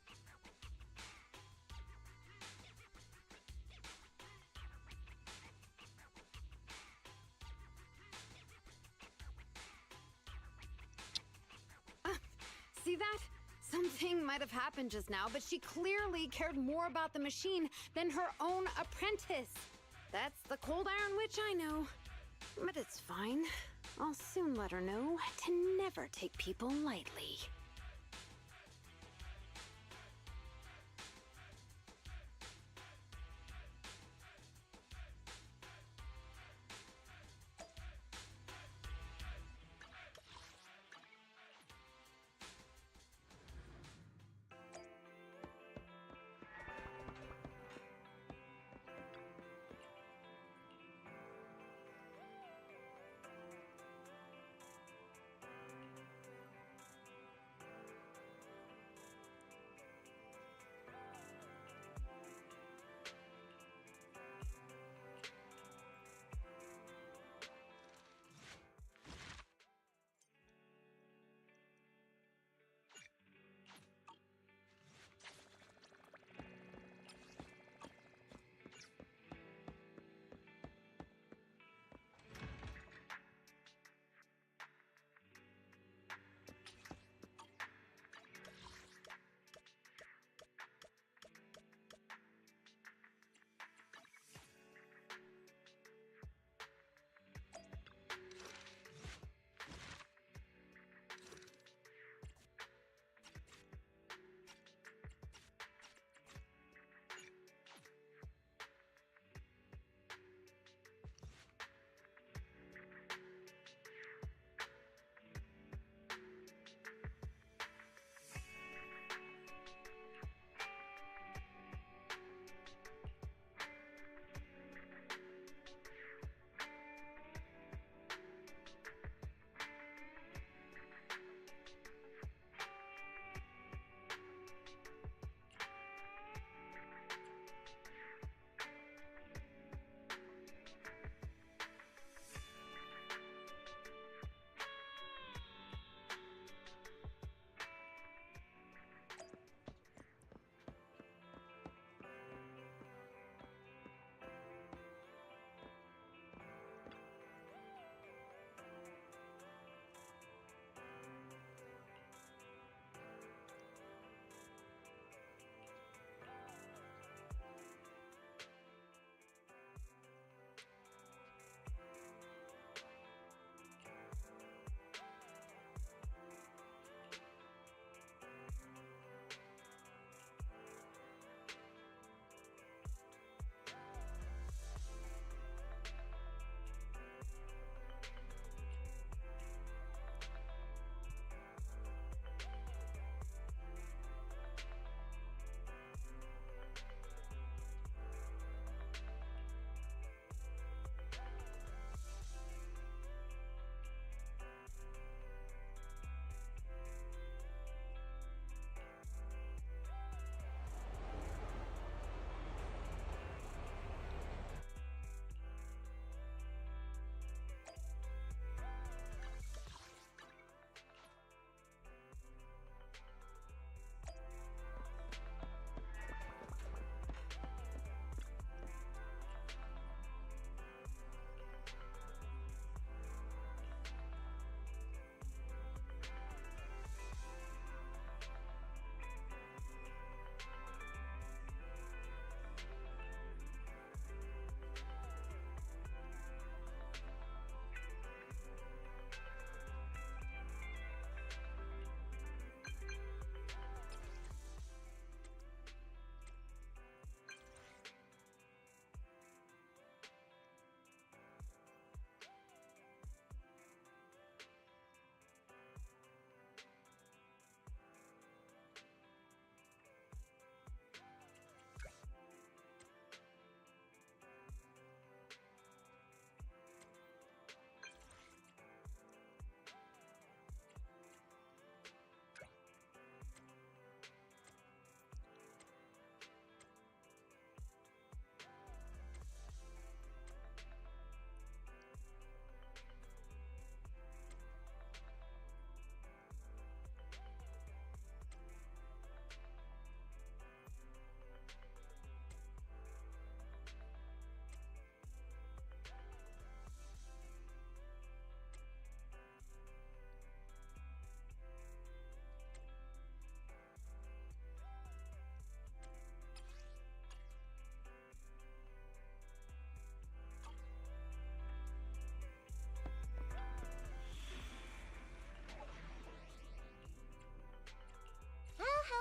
See that? Something might have happened just now, but she clearly cared more about the machine than her own apprentice. That's the cold iron witch I know. But it's fine. I'll soon let her know to never take people lightly.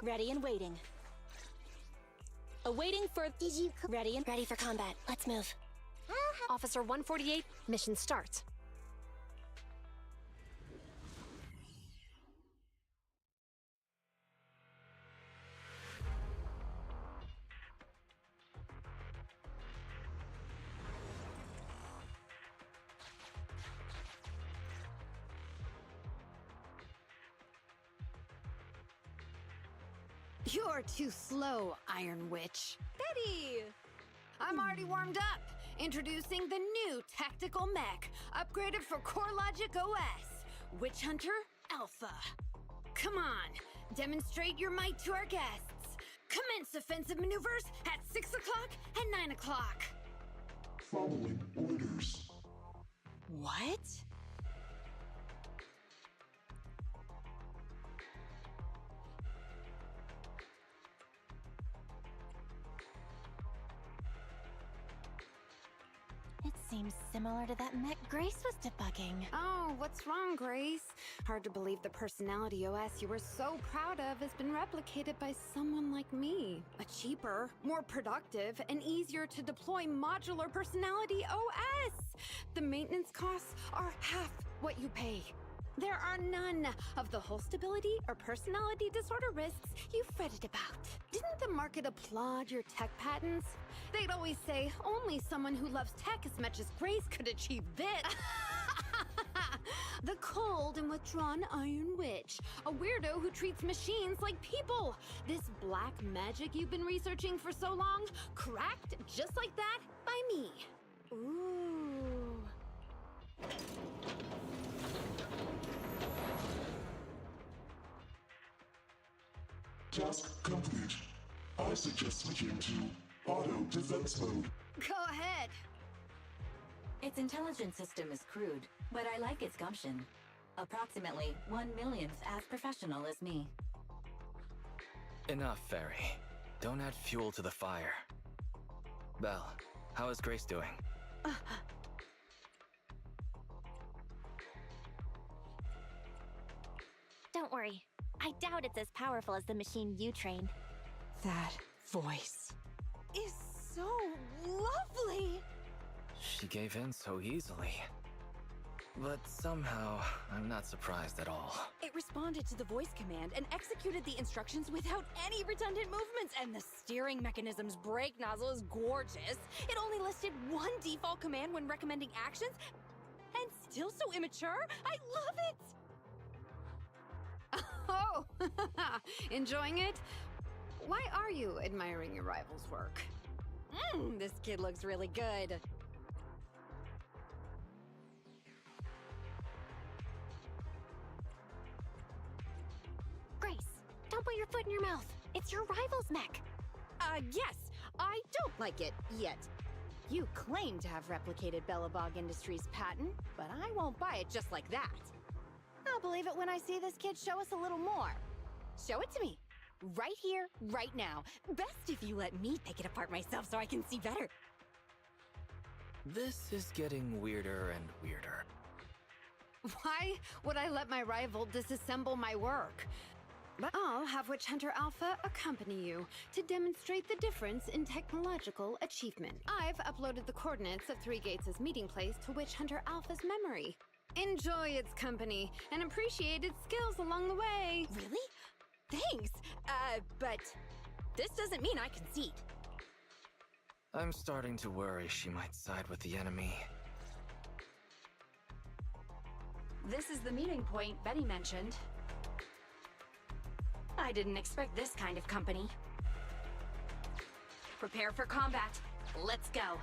Ready and waiting. Awaiting for... Ready and... Ready for combat. Let's move. Officer 148, mission start. You're too slow, Iron Witch. Betty! I'm already warmed up. Introducing the new tactical mech, upgraded for CoreLogic OS. Witch Hunter Alpha. Come on, demonstrate your might to our guests. Commence offensive maneuvers at 6 o'clock and 9 o'clock. Following orders. What? It seems similar to that mech Grace was debugging. Oh, what's wrong, Grace? Hard to believe the personality OS you were so proud of has been replicated by someone like me. A cheaper, more productive, and easier to deploy modular personality OS. The maintenance costs are half what you pay. There are none of the whole stability or personality disorder risks you fretted about. Didn't the market applaud your tech patents? They'd always say only someone who loves tech as much as Grace could achieve this. The cold and withdrawn Iron Witch, a weirdo who treats machines like people. This black magic you've been researching for so long, cracked just like that by me. Ooh. Task complete. I suggest switching to auto defense mode. Go ahead. Its intelligence system is crude, but I like its gumption. Approximately 1/1,000th as professional as me. Enough, Fairy. Don't add fuel to the fire. Belle, how is Grace doing? Don't worry. I doubt it's as powerful as the machine you trained. That voice is so lovely. She gave in so easily. But somehow, I'm not surprised at all. It responded to the voice command and executed the instructions without any redundant movements, and the steering mechanism's brake nozzle is gorgeous. It only listed one default command when recommending actions, and still so immature. I love it! Oh, enjoying it? Why are you admiring your rival's work? This kid looks really good. Grace, don't put your foot in your mouth. It's your rival's mech. Yes, I don't like it yet. You claim to have replicated Bellabog Industries' patent, but I won't buy it just like that. I'll believe it when I see this kid show us a little more. Show it to me. Right here, right now. Best if you let me pick it apart myself so I can see better. This is getting weirder and weirder. Why would I let my rival disassemble my work? But I'll have Witch Hunter Alpha accompany you to demonstrate the difference in technological achievement. I've uploaded the coordinates of Three Gates' meeting place to Witch Hunter Alpha's memory. Enjoy its company and appreciate its skills along the way. Really? Thanks. But this doesn't mean I concede. I'm starting to worry she might side with the enemy. This is the meeting point Betty mentioned. I didn't expect this kind of company. Prepare for combat. Let's go.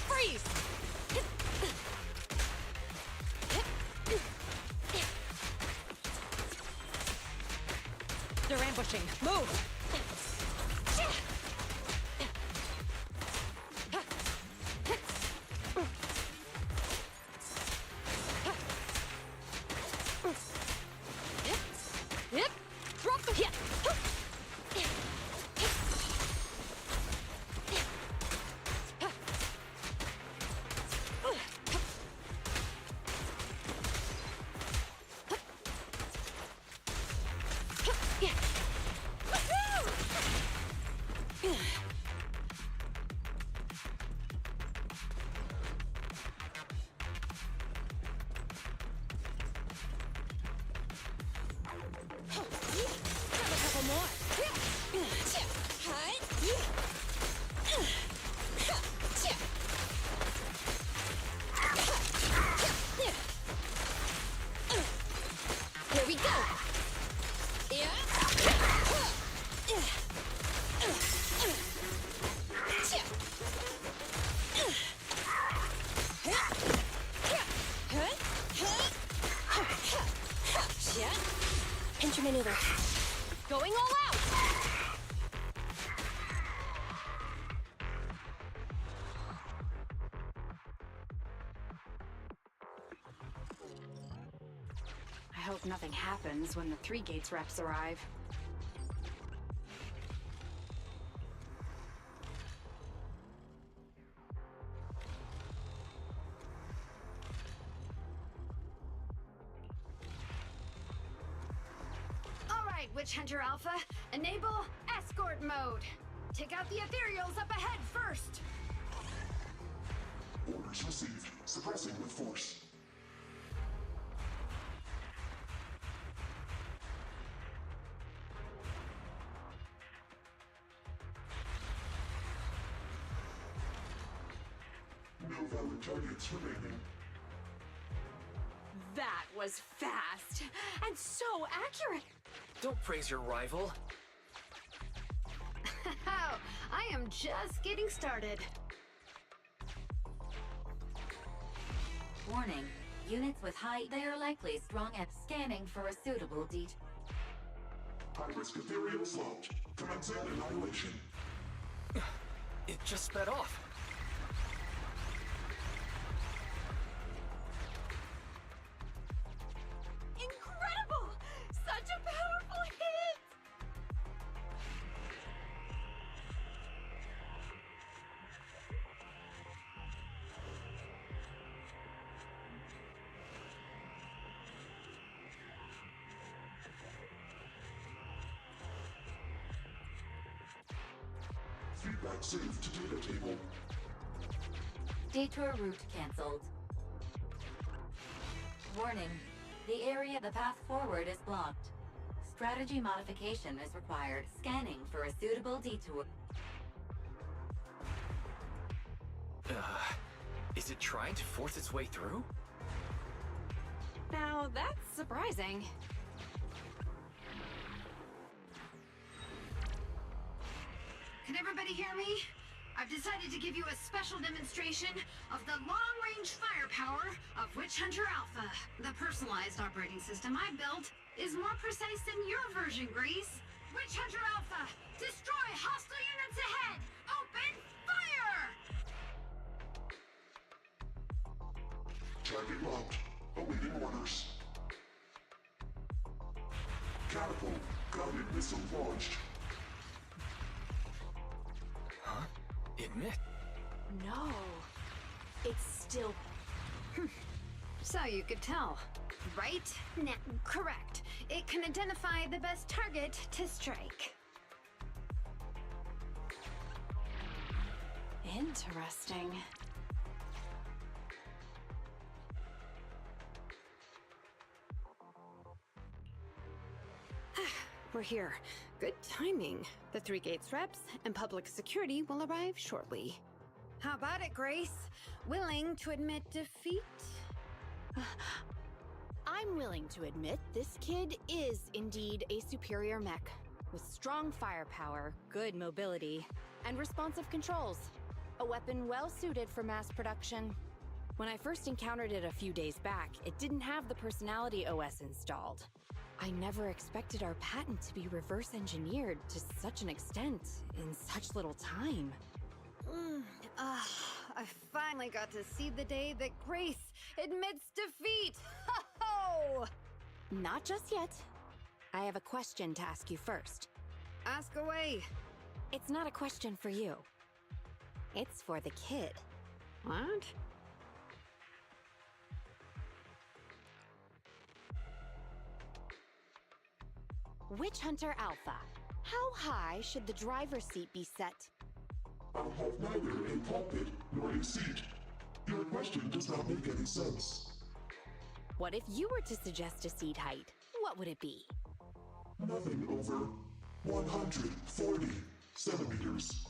Freeze! They're ambushing. Move! Here we go! Yeah! Intermaneuver. Going all out! I hope nothing happens when the 3 gates reps arrive. Witch Hunter Alpha, enable escort mode. Take out the ethereals up ahead first. Orders received. Suppressing with force. No valid targets remaining. That was fast and so accurate. Don't praise your rival. I am just getting started. Warning. Units with high... They are likely strong at scanning for a suitable High-risk ethereals locked. Commencing annihilation. It just sped off. Incredible! Such a powerful hit! Feedback saved to data table. Detour route cancelled. Warning. The path forward is blocked. Strategy modification is required. Scanning for a suitable detour. Is it trying to force its way through? Now, that's surprising. Can everybody hear me? I've decided to give you a special demonstration of the long-range firepower of Witch Hunter Alpha. The personalized operating system I built is more precise than your version, Grace. Witch Hunter Alpha, destroy hostile units ahead! Open fire! Target locked. Awaiting orders. Catapult. Guided missile launched. Huh? Admit. No. It's still... So you could tell, right? No, correct. It can identify the best target to strike. Interesting. We're here. Good timing. The 3 gates reps and public security will arrive shortly. How about it, Grace? Willing to admit defeat? I'm willing to admit this kid is indeed a superior mech, with strong firepower, good mobility, and responsive controls. A weapon well suited for mass production. When I first encountered it a few days back, it didn't have the personality OS installed. I never expected our patent to be reverse engineered to such an extent in such little time. I finally got to see the day that Grace admits defeat! Ho-ho! Not just yet. I have a question to ask you first. Ask away. It's not a question for you. It's for the kid. What? Witch Hunter Alpha, how high should the driver's seat be set? I'll have neither a pulpit nor a seat. Your question does not make any sense. What if you were to suggest a seat height? What would it be? Nothing over 140 centimeters.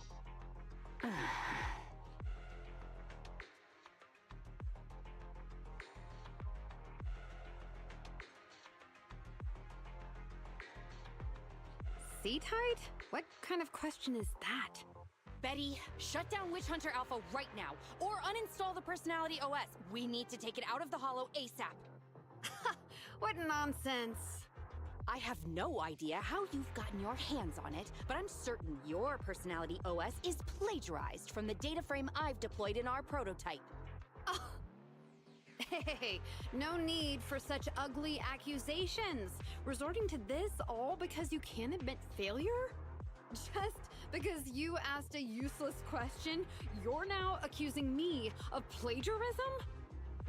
seat height? What kind of question is that? Betty, shut down Witch Hunter Alpha right now, or uninstall the Personality OS. We need to take it out of the Hollow ASAP. What nonsense! I have no idea how you've gotten your hands on it, but I'm certain your Personality OS is plagiarized from the data frame I've deployed in our prototype. Oh. Hey, no need for such ugly accusations. Resorting to this all because you can't admit failure? Just because you asked a useless question, you're now accusing me of plagiarism?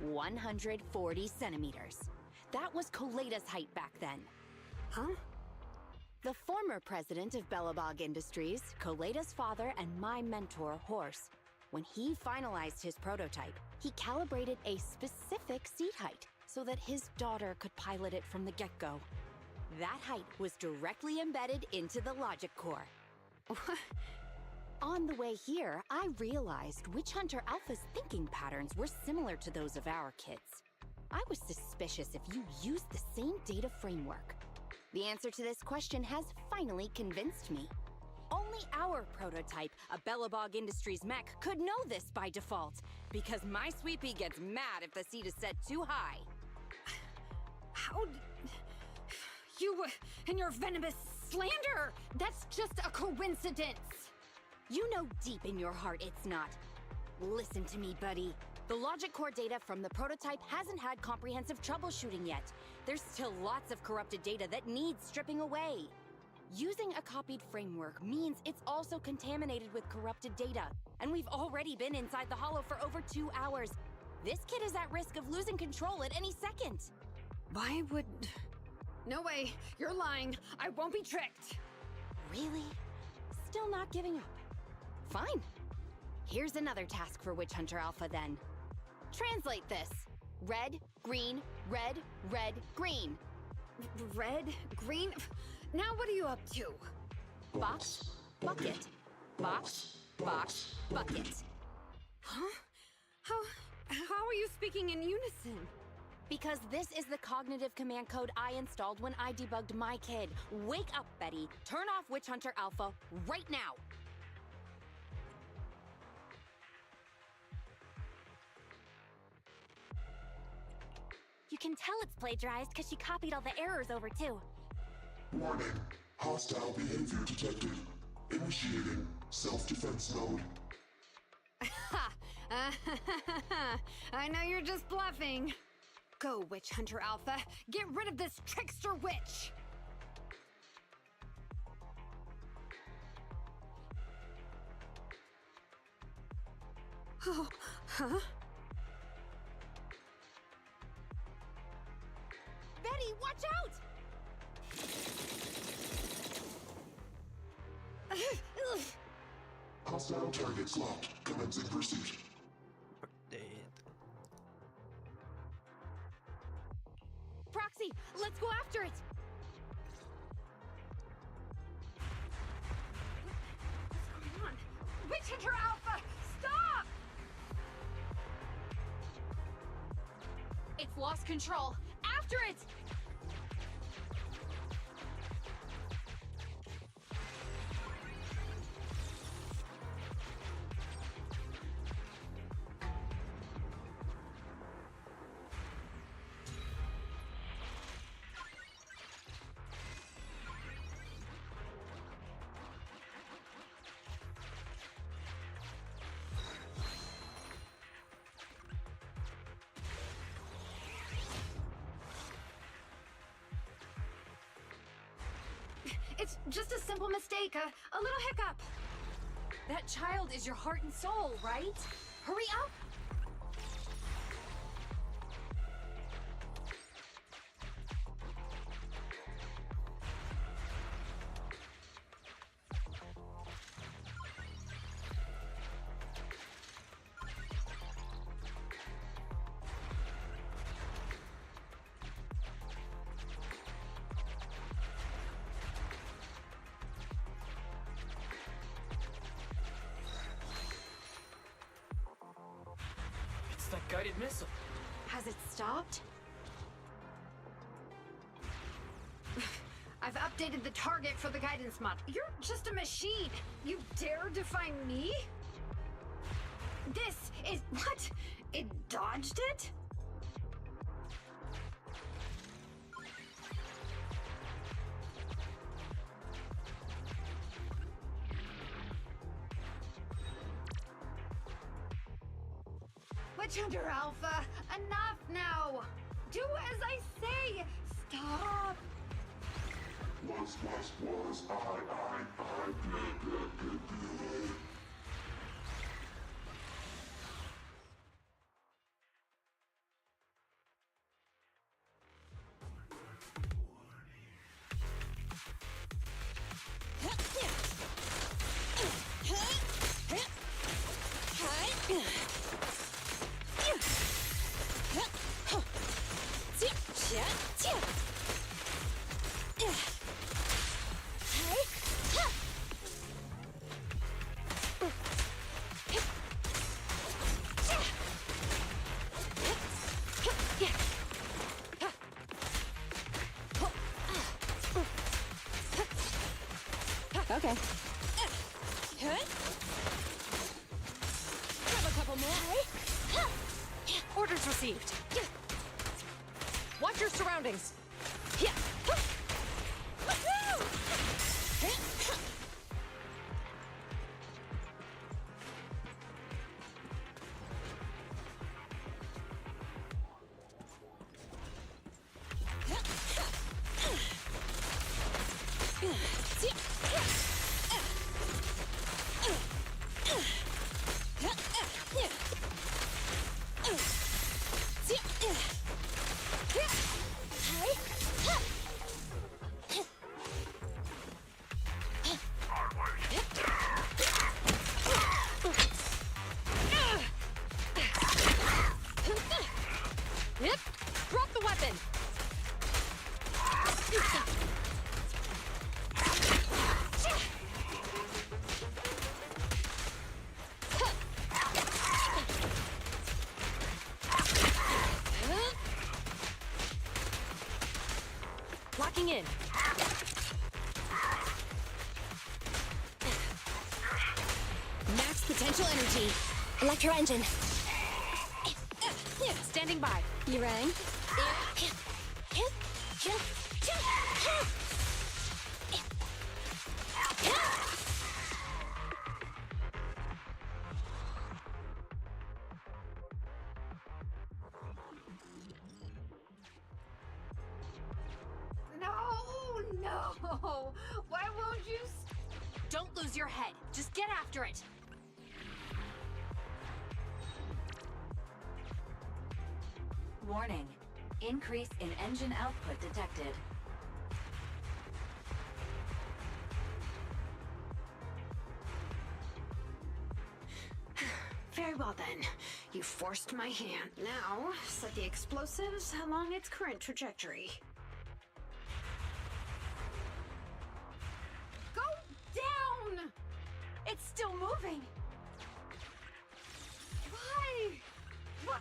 140 centimeters. That was Koleda's height back then. Huh? The former president of Bellabog Industries, Koleda's father, and my mentor, Horse. When he finalized his prototype, he calibrated a specific seat height so that his daughter could pilot it from the get-go. That height was directly embedded into the logic core. On the way here, I realized Witch Hunter Alpha's thinking patterns were similar to those of our kids. I was suspicious if you used the same data framework. The answer to this question has finally convinced me. Only our prototype, a Bellabog Industries mech, could know this by default, because my sweet pea gets mad if the seat is set too high. How you and your venomous slander! That's just a coincidence! You know deep in your heart it's not. Listen to me, buddy. The logic core data from the prototype hasn't had comprehensive troubleshooting yet. There's still lots of corrupted data that needs stripping away. Using a copied framework means it's also contaminated with corrupted data, and we've already been inside the Hollow for over 2 hours. This kid is at risk of losing control at any second. Why would... No way! You're lying! I won't be tricked! Really? Still not giving up? Fine. Here's another task for Witch Hunter Alpha then. Translate this. Red, green, red, red, green. Red? Green? Now what are you up to? Box, bucket. Box, box, bucket. Huh? How are you speaking in unison? Because this is the cognitive command code I installed when I debugged my kid. Wake up, Betty. Turn off Witch Hunter Alpha right now. You can tell it's plagiarized because she copied all the errors over too. Warning. Hostile behavior detected. Initiating self-defense mode. I know you're just bluffing. Go, Witch Hunter Alpha. Get rid of this trickster witch! Oh, huh? Betty, watch out! Hostile targets locked. Commencing pursuit. Proxy, let's go after it! What's going on? Witch Hunter Alpha! Stop! It's lost control. After it! It's just a simple mistake, a little hiccup. That child is your heart and soul, right? Hurry up! That guided missile. Has it stopped? I've updated the target for the guidance mod. You're just a machine. You dare define me? This is what? It dodged it? Witch Hunter Alpha, enough now! Do as I say! Stop! Was, I, good. Okay. Grab a couple more. Orders received. Watch your surroundings. Drop the weapon! Locking in. Max potential energy. Electro engine. Standing by. You rang? No! Why won't you? Don't lose your head. Just get after it. Warning. Increase in engine output detected. Very well then. You forced my hand. Now, set the explosives along its current trajectory. Go down! It's still moving. Why? What?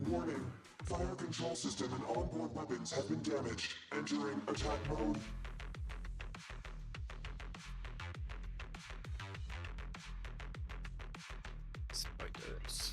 Warning. Fire control system and onboard weapons have been damaged. Entering attack mode. Spiders.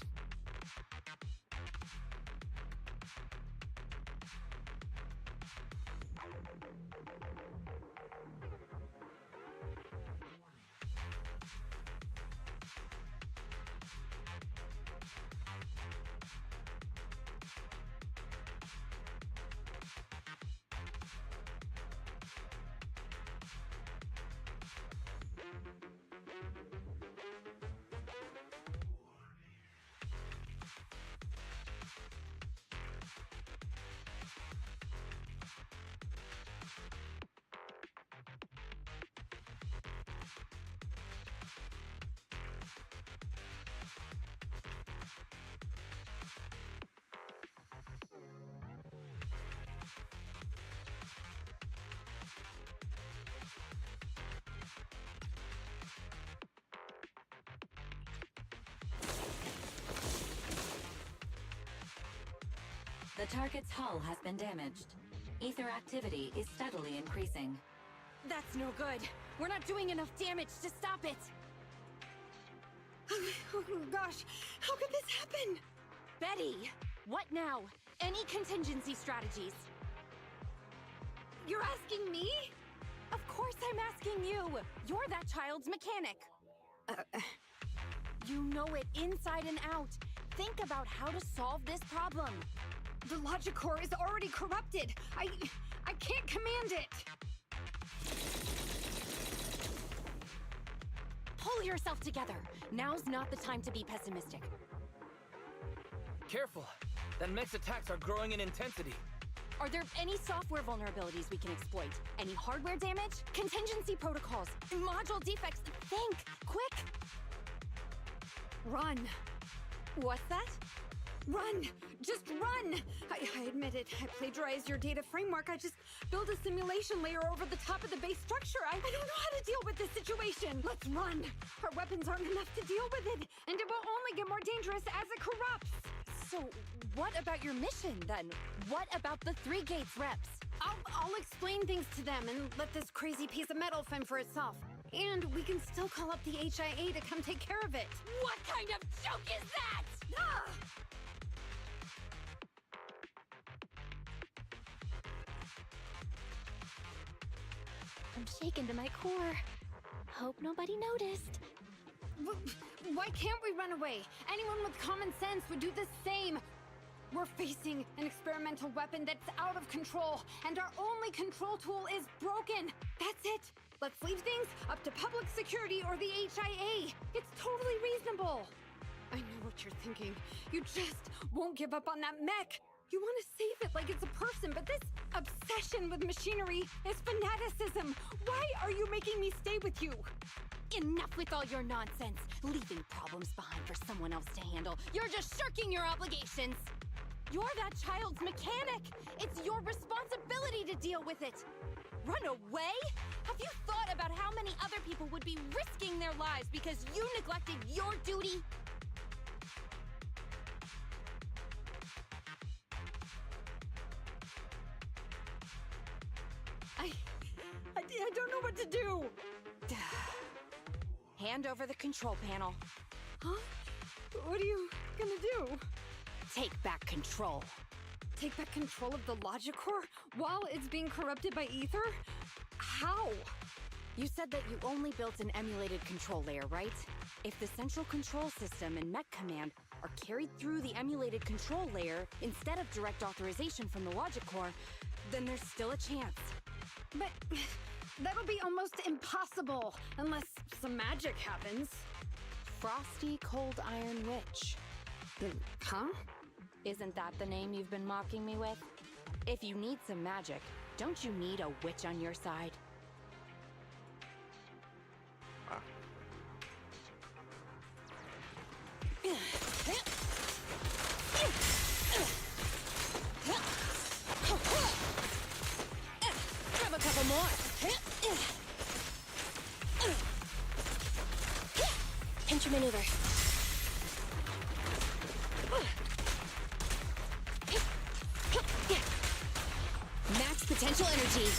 The target's hull has been damaged. Ether activity is steadily increasing. That's no good. We're not doing enough damage to stop it. Oh gosh, how could this happen? Betty, what now? Any contingency strategies? You're asking me? Of course I'm asking you. You're that child's mechanic. You know it inside and out. Think about how to solve this problem. The logic core is already corrupted. I can't command it. Pull yourself together. Now's not the time to be pessimistic. Careful! That mech's attacks are growing in intensity. Are there any software vulnerabilities we can exploit? Any hardware damage? Contingency protocols? Module defects? Think! Quick! Run! What's that? Run! Just run! I admit it. I plagiarized your data framework. I just built a simulation layer over the top of the base structure. I don't know how to deal with this situation. Let's run! Our weapons aren't enough to deal with it, and it will only get more dangerous as it corrupts. So, what about your mission, then? What about the 3 gates reps? I'll explain things to them and let this crazy piece of metal fend for itself. And we can still call up the HIA to come take care of it. What kind of joke is that? Ah! I'm shaken to my core. Hope nobody noticed. Why can't we run away? Anyone with common sense would do the same. We're facing an experimental weapon that's out of control, and our only control tool is broken. That's it. Let's leave things up to public security or the HIA. It's totally reasonable. I know what you're thinking. You just won't give up on that mech. You want to save it like it's a person, but this obsession with machinery is fanaticism. Why are you making me stay with you? Enough with all your nonsense. Leaving problems behind for someone else to handle. You're just shirking your obligations. You're that child's mechanic. It's your responsibility to deal with it. Run away? Have you thought about how many other people would be risking their lives because you neglected your duty? I don't know what to do. Hand over the control panel. Huh? What are you gonna do? Take back control. Take back control of the logic core while it's being corrupted by ether? How? You said that you only built an emulated control layer, right? If the central control system and mech command are carried through the emulated control layer instead of direct authorization from the logic core, then there's still a chance. But that'll be almost impossible unless some magic happens. Frosty Cold Iron Witch. Huh? Isn't that the name you've been mocking me with? If you need some magic, don't you need a witch on your side? Grab a couple more. Pinch your maneuver. Max potential energy.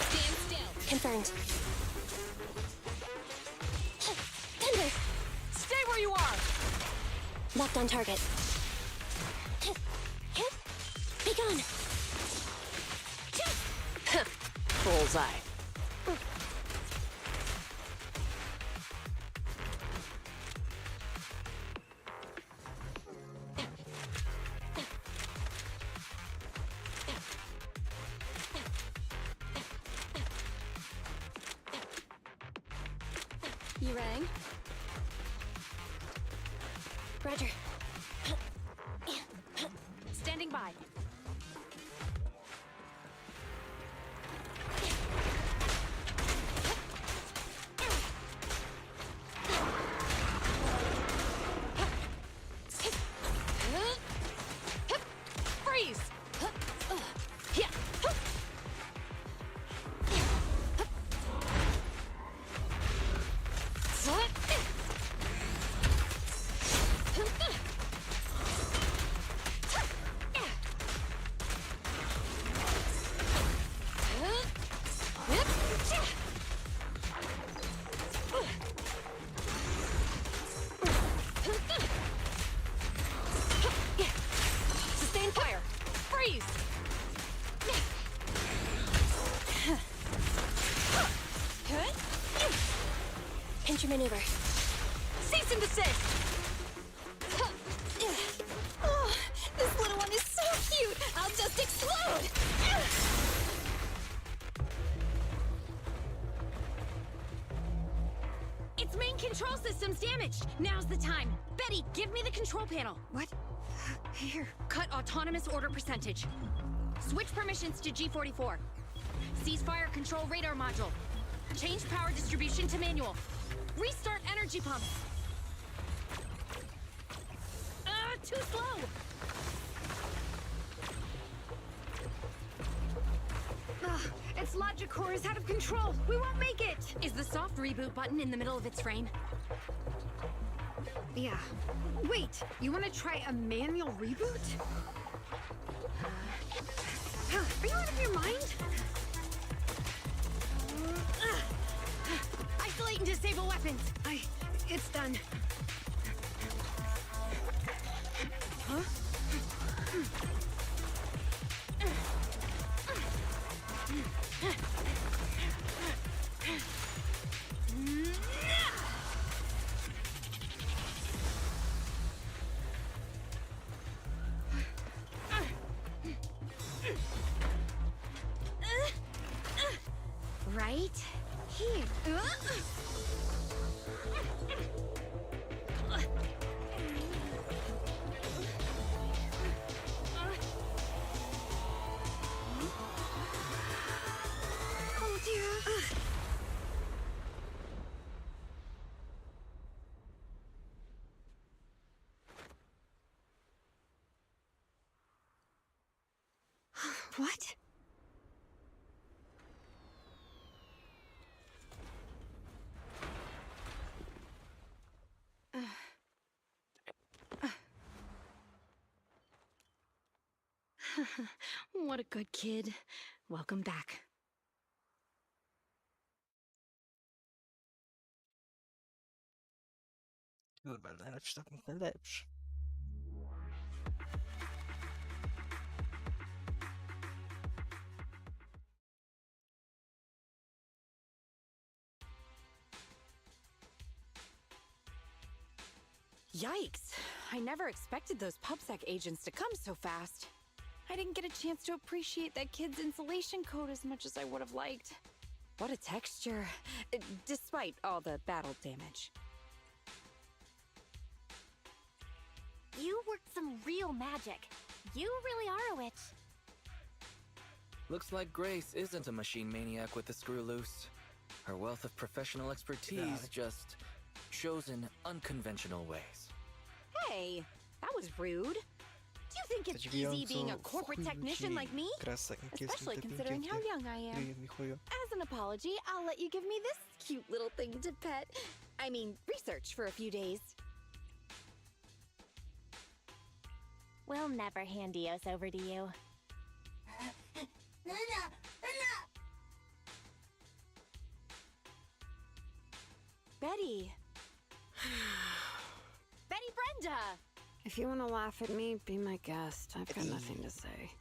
Stand still. Confirmed. Thunder! Stay where you are! Locked on target. Be gone! Bullseye. You rang? Roger. Standing by. Pinch your maneuver. Cease and desist! Oh, this little one is so cute! I'll just explode! Its main control system's damaged! Now's the time! Betty, give me the control panel! What? Here. Cut autonomous order percentage. Switch permissions to G44. Ceasefire control radar module. Change power distribution to manual. Restart energy pumps. Too slow! Its logic core is out of control. We won't make it! Is the soft reboot button in the middle of its frame? Yeah. Wait, you want to try a manual reboot? Are you out of your mind? Isolate and disable weapons. It's done. Huh? Right here. Oh dear. What? What a good kid. Welcome back. Kurwa, lepszy tak jak najlepszy. Yikes! I never expected those PubSec agents to come so fast. I didn't get a chance to appreciate that kid's insulation coat as much as I would have liked. What a texture, despite all the battle damage. You worked some real magic. You really are a witch. Looks like Grace isn't a machine maniac with the screw loose. Her wealth of professional expertise just shows in unconventional ways. Hey, that was rude. Do you think it's easy being a corporate technician like me? Especially considering how young I am. As an apology, I'll let you give me this cute little thing to pet. I mean, research for a few days. We'll never hand Eos over to you. Betty. Betty Brenda! If you want to laugh at me, be my guest. I've got nothing to say.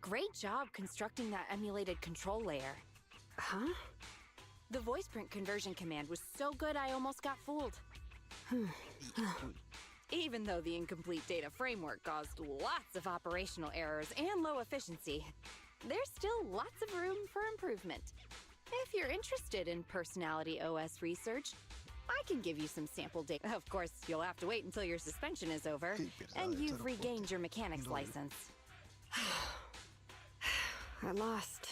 Great job constructing that emulated control layer. Huh? The voice print conversion command was so good I almost got fooled. Even though the incomplete data framework caused lots of operational errors and low efficiency, there's still lots of room for improvement. If you're interested in Personality OS research, I can give you some sample data. Of course, you'll have to wait until your suspension is over and you've regained your mechanic's license. I lost.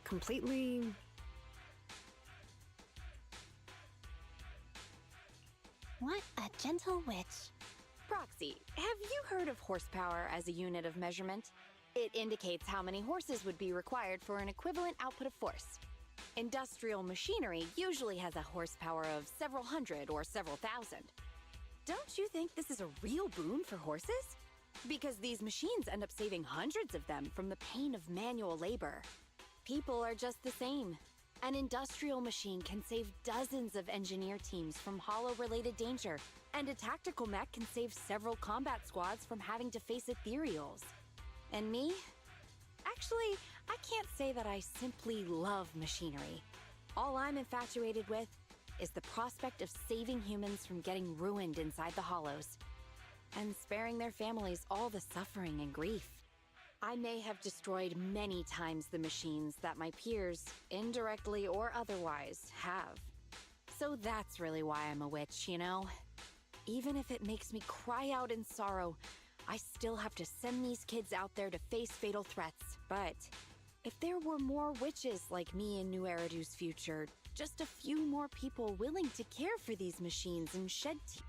Completely. What a gentle witch. Proxy, have you heard of horsepower as a unit of measurement? It indicates how many horses would be required for an equivalent output of force. Industrial machinery usually has a horsepower of several hundred or several thousand. Don't you think this is a real boon for horses? Because these machines end up saving hundreds of them from the pain of manual labor. People are just the same. An industrial machine can save dozens of engineer teams from hollow-related danger, and a tactical mech can save several combat squads from having to face ethereals. And me? Actually, I can't say that I simply love machinery. All I'm infatuated with is the prospect of saving humans from getting ruined inside the hollows and sparing their families all the suffering and grief. I may have destroyed many times the machines that my peers, indirectly or otherwise, have. So that's really why I'm a witch, you know? Even if it makes me cry out in sorrow, I still have to send these kids out there to face fatal threats. But if there were more witches like me in New Eridu's future, just a few more people willing to care for these machines and shed tears.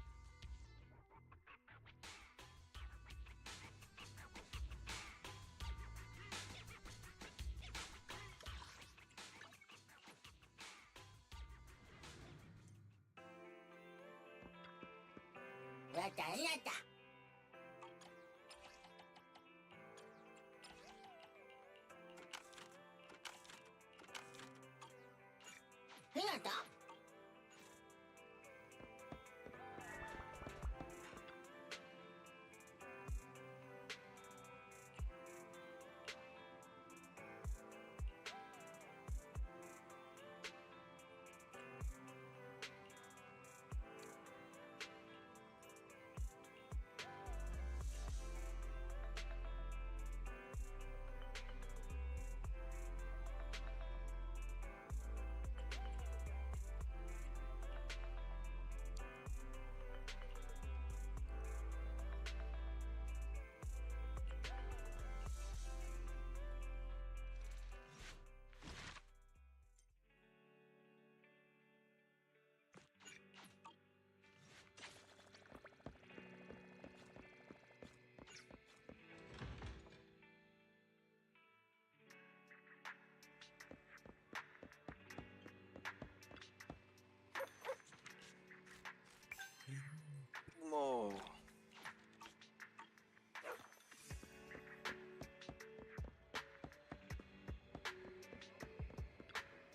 Mo.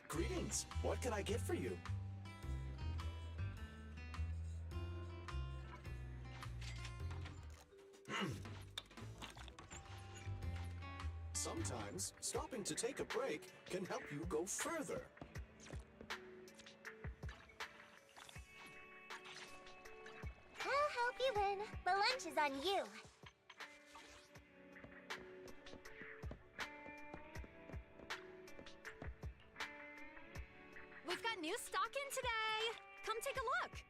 Greetings. What can I get for you? Sometimes, stopping to take a break can help you go further. I'll help you win. The lunch is on you. We've got new stock in today! Come take a look!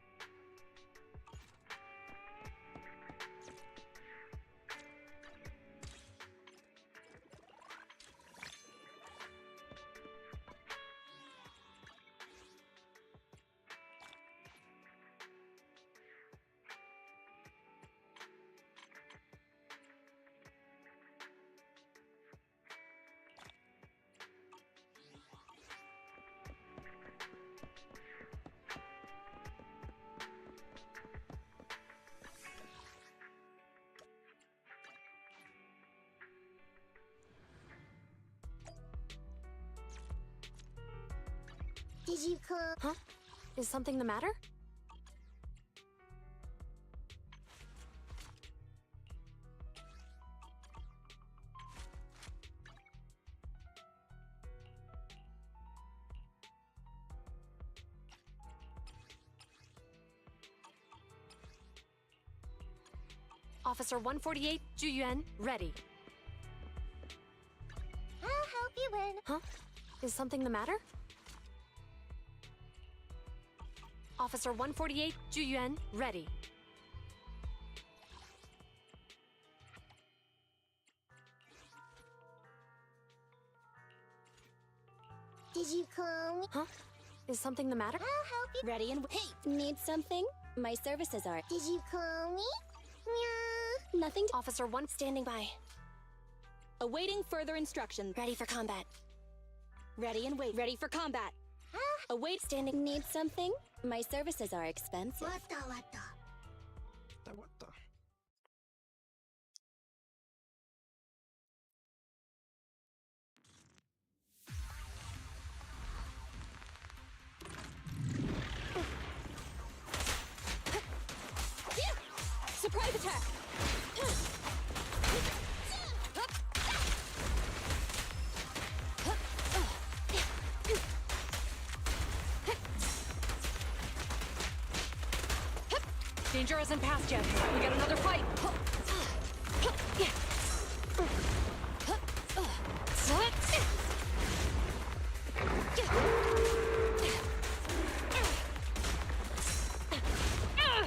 Did you come? Huh? Is something the matter? Officer 148, Juyuan, ready. I'll help you win. Huh? Is something the matter? Officer 148, Juyuan, ready. Did you call me? Huh? Is something the matter? I'll help you. Ready and hey, need something? My services are. Did you call me? Meow. Nothing. Officer 1 Standing by. Awaiting further instruction. Ready for combat. Ready and wait. Ready for combat. Await standing. Need something? My services are expensive. What the? Surprise attack! Danger hasn't passed yet. We got another fight.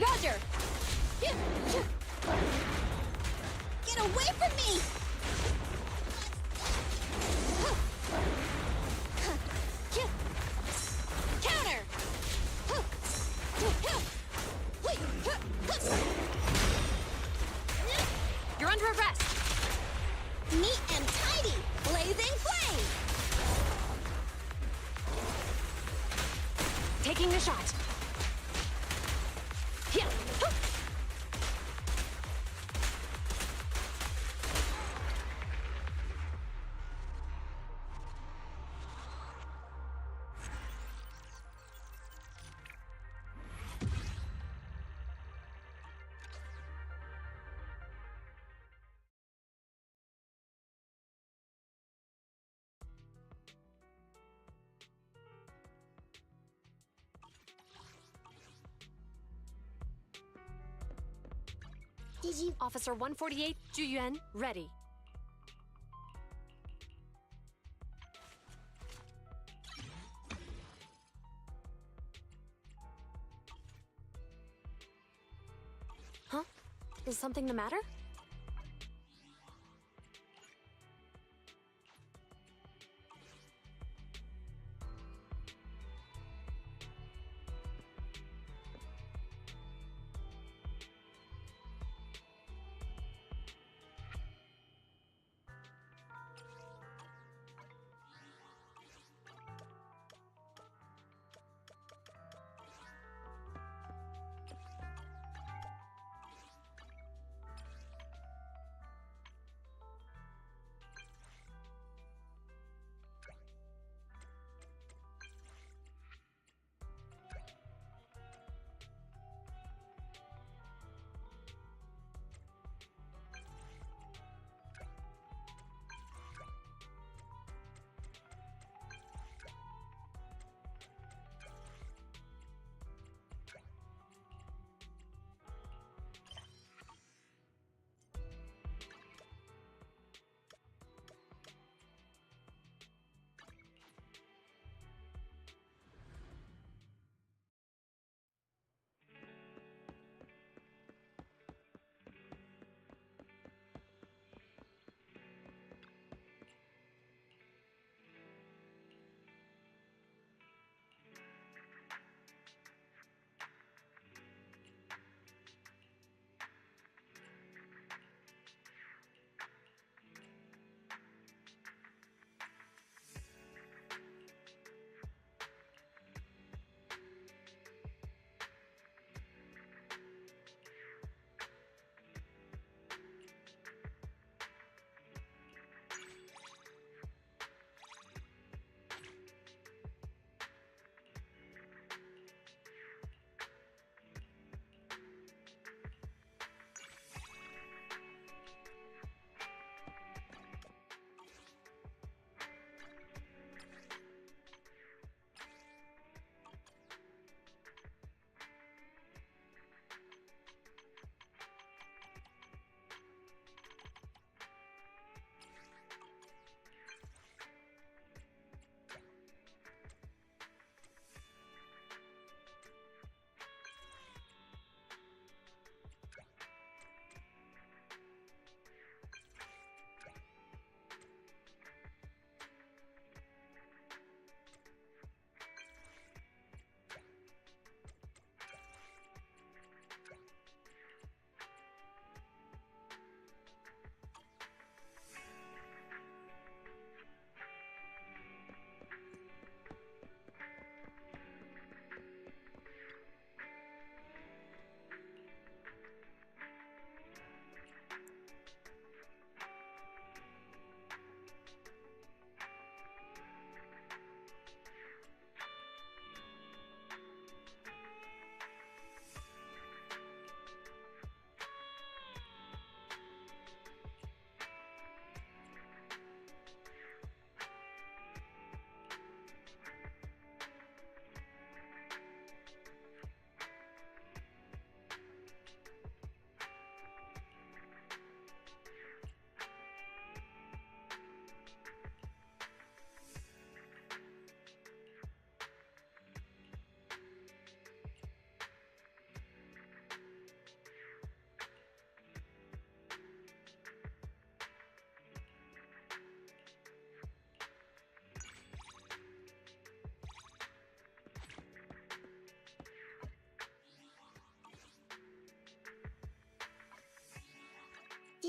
Roger! Get away from me! Counter! You're under arrest. Neat and tidy! Blazing flame! Taking the shot. Yeah. Did you... Officer 148, Juyuan, ready. Huh? Is something the matter?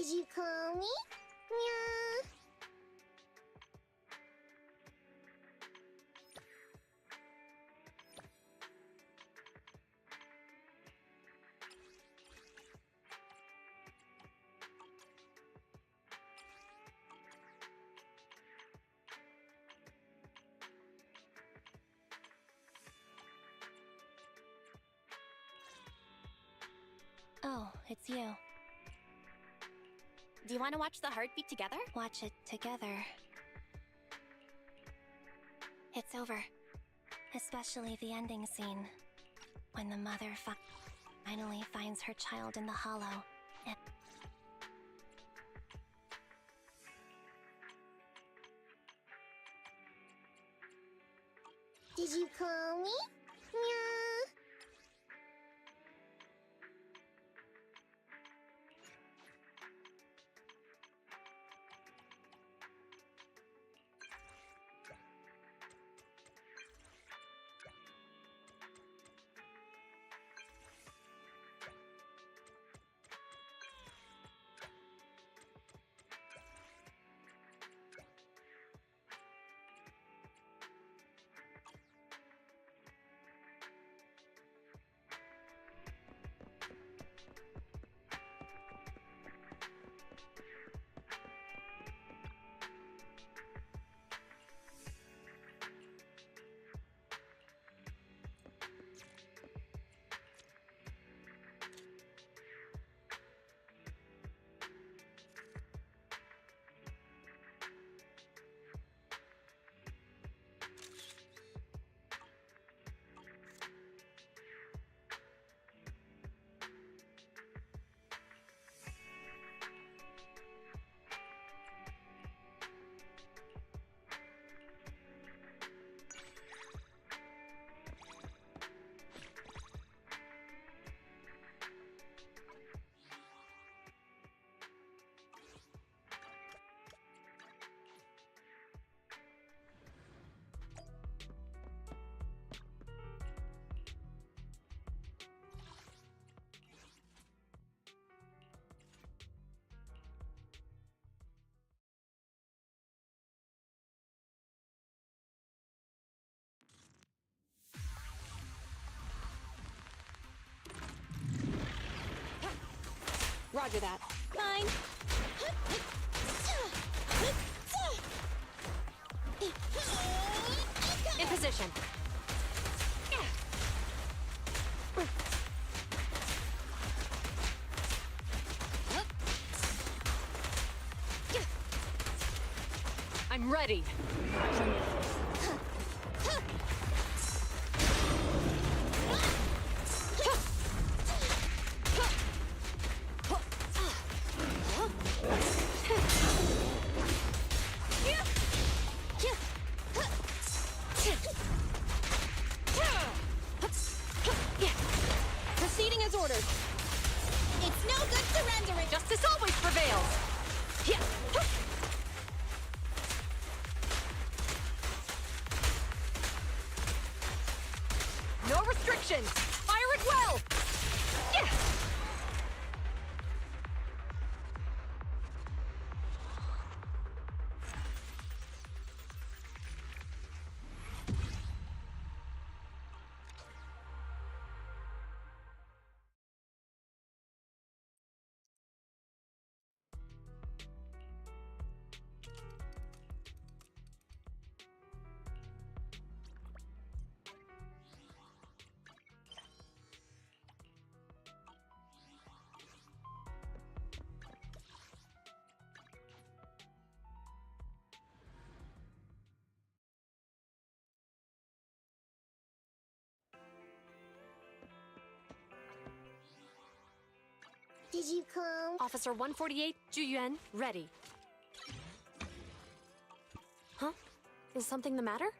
Did you call me? Meow. Oh, it's you. Do you want to watch the heartbeat together? Watch it together. It's over. Especially the ending scene. When the mother finally finds her child in the hollow. And Did you call me? Meow. Roger that. Mine. In position. I'm ready. Proceeding as ordered. It's no good surrendering. Justice always prevails. No restrictions. Fire it well. Did you call? Officer 148, Juyuan, ready. Huh? Is something the matter?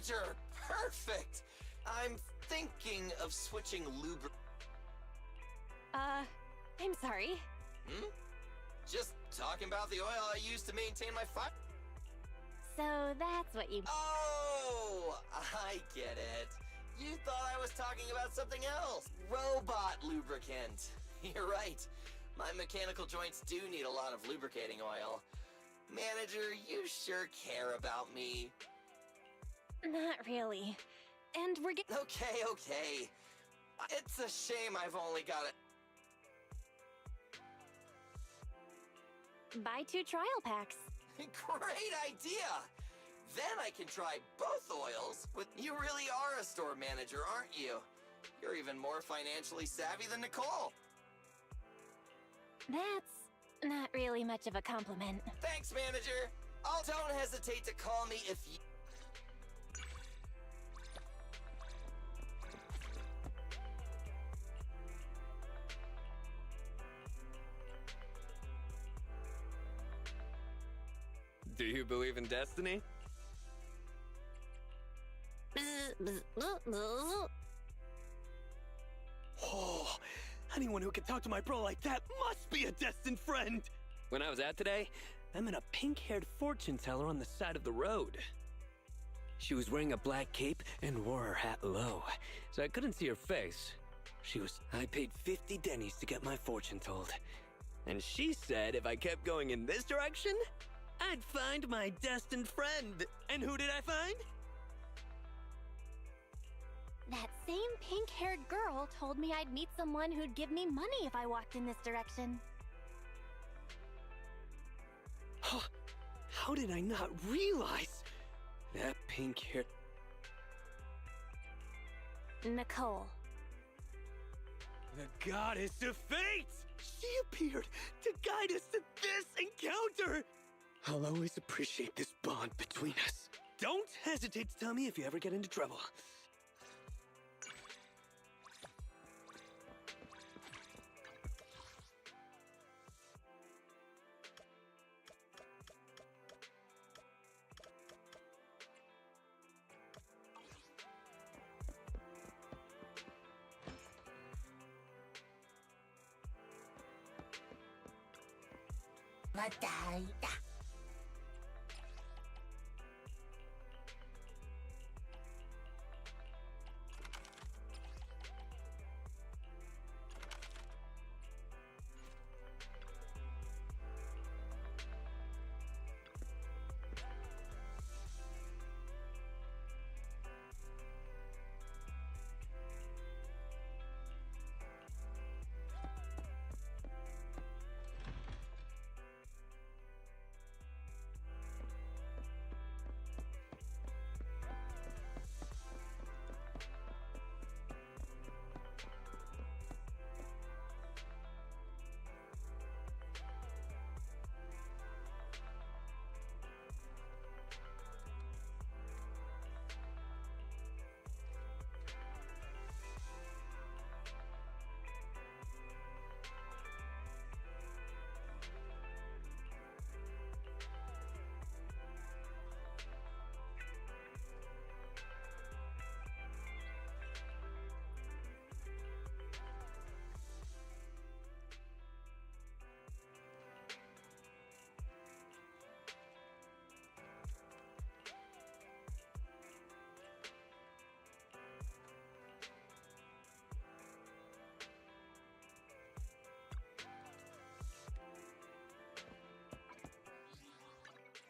Manager! Perfect! I'm thinking of switching I'm sorry. Just talking about the oil I use to maintain my fire. So that's what you... Oh, I get it. You thought I was talking about something else. Robot lubricant. You're right. My mechanical joints do need a lot of lubricating oil. Manager, you sure care about me. Not really. And we're getting... Okay. It's a shame I've only got it. Buy 2 trial packs. Great idea! Then I can try both oils. You really are a store manager, aren't you? You're even more financially savvy than Nicole. That's not really much of a compliment. Thanks, manager. Don't hesitate to call me if you... Do you believe in destiny? Oh, anyone who can talk to my bro like that must be a destined friend! When I was out today, I met a pink-haired fortune teller on the side of the road. She was wearing a black cape and wore her hat low, so I couldn't see her face. I paid 50 dennies to get my fortune told. And she said if I kept going in this direction, I'd find my destined friend. And who did I find? That same pink-haired girl told me I'd meet someone who'd give me money if I walked in this direction. How did I not realize? That pink-haired... Nicole. The goddess of fate! She appeared to guide us to this encounter! I'll always appreciate this bond between us. Don't hesitate to tell me if you ever get into trouble.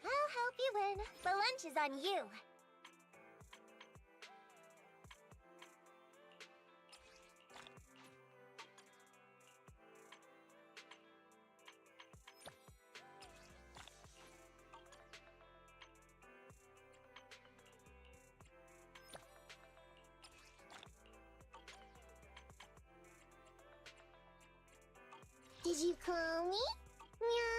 I'll help you win. The lunch is on you. Did you call me? Meow.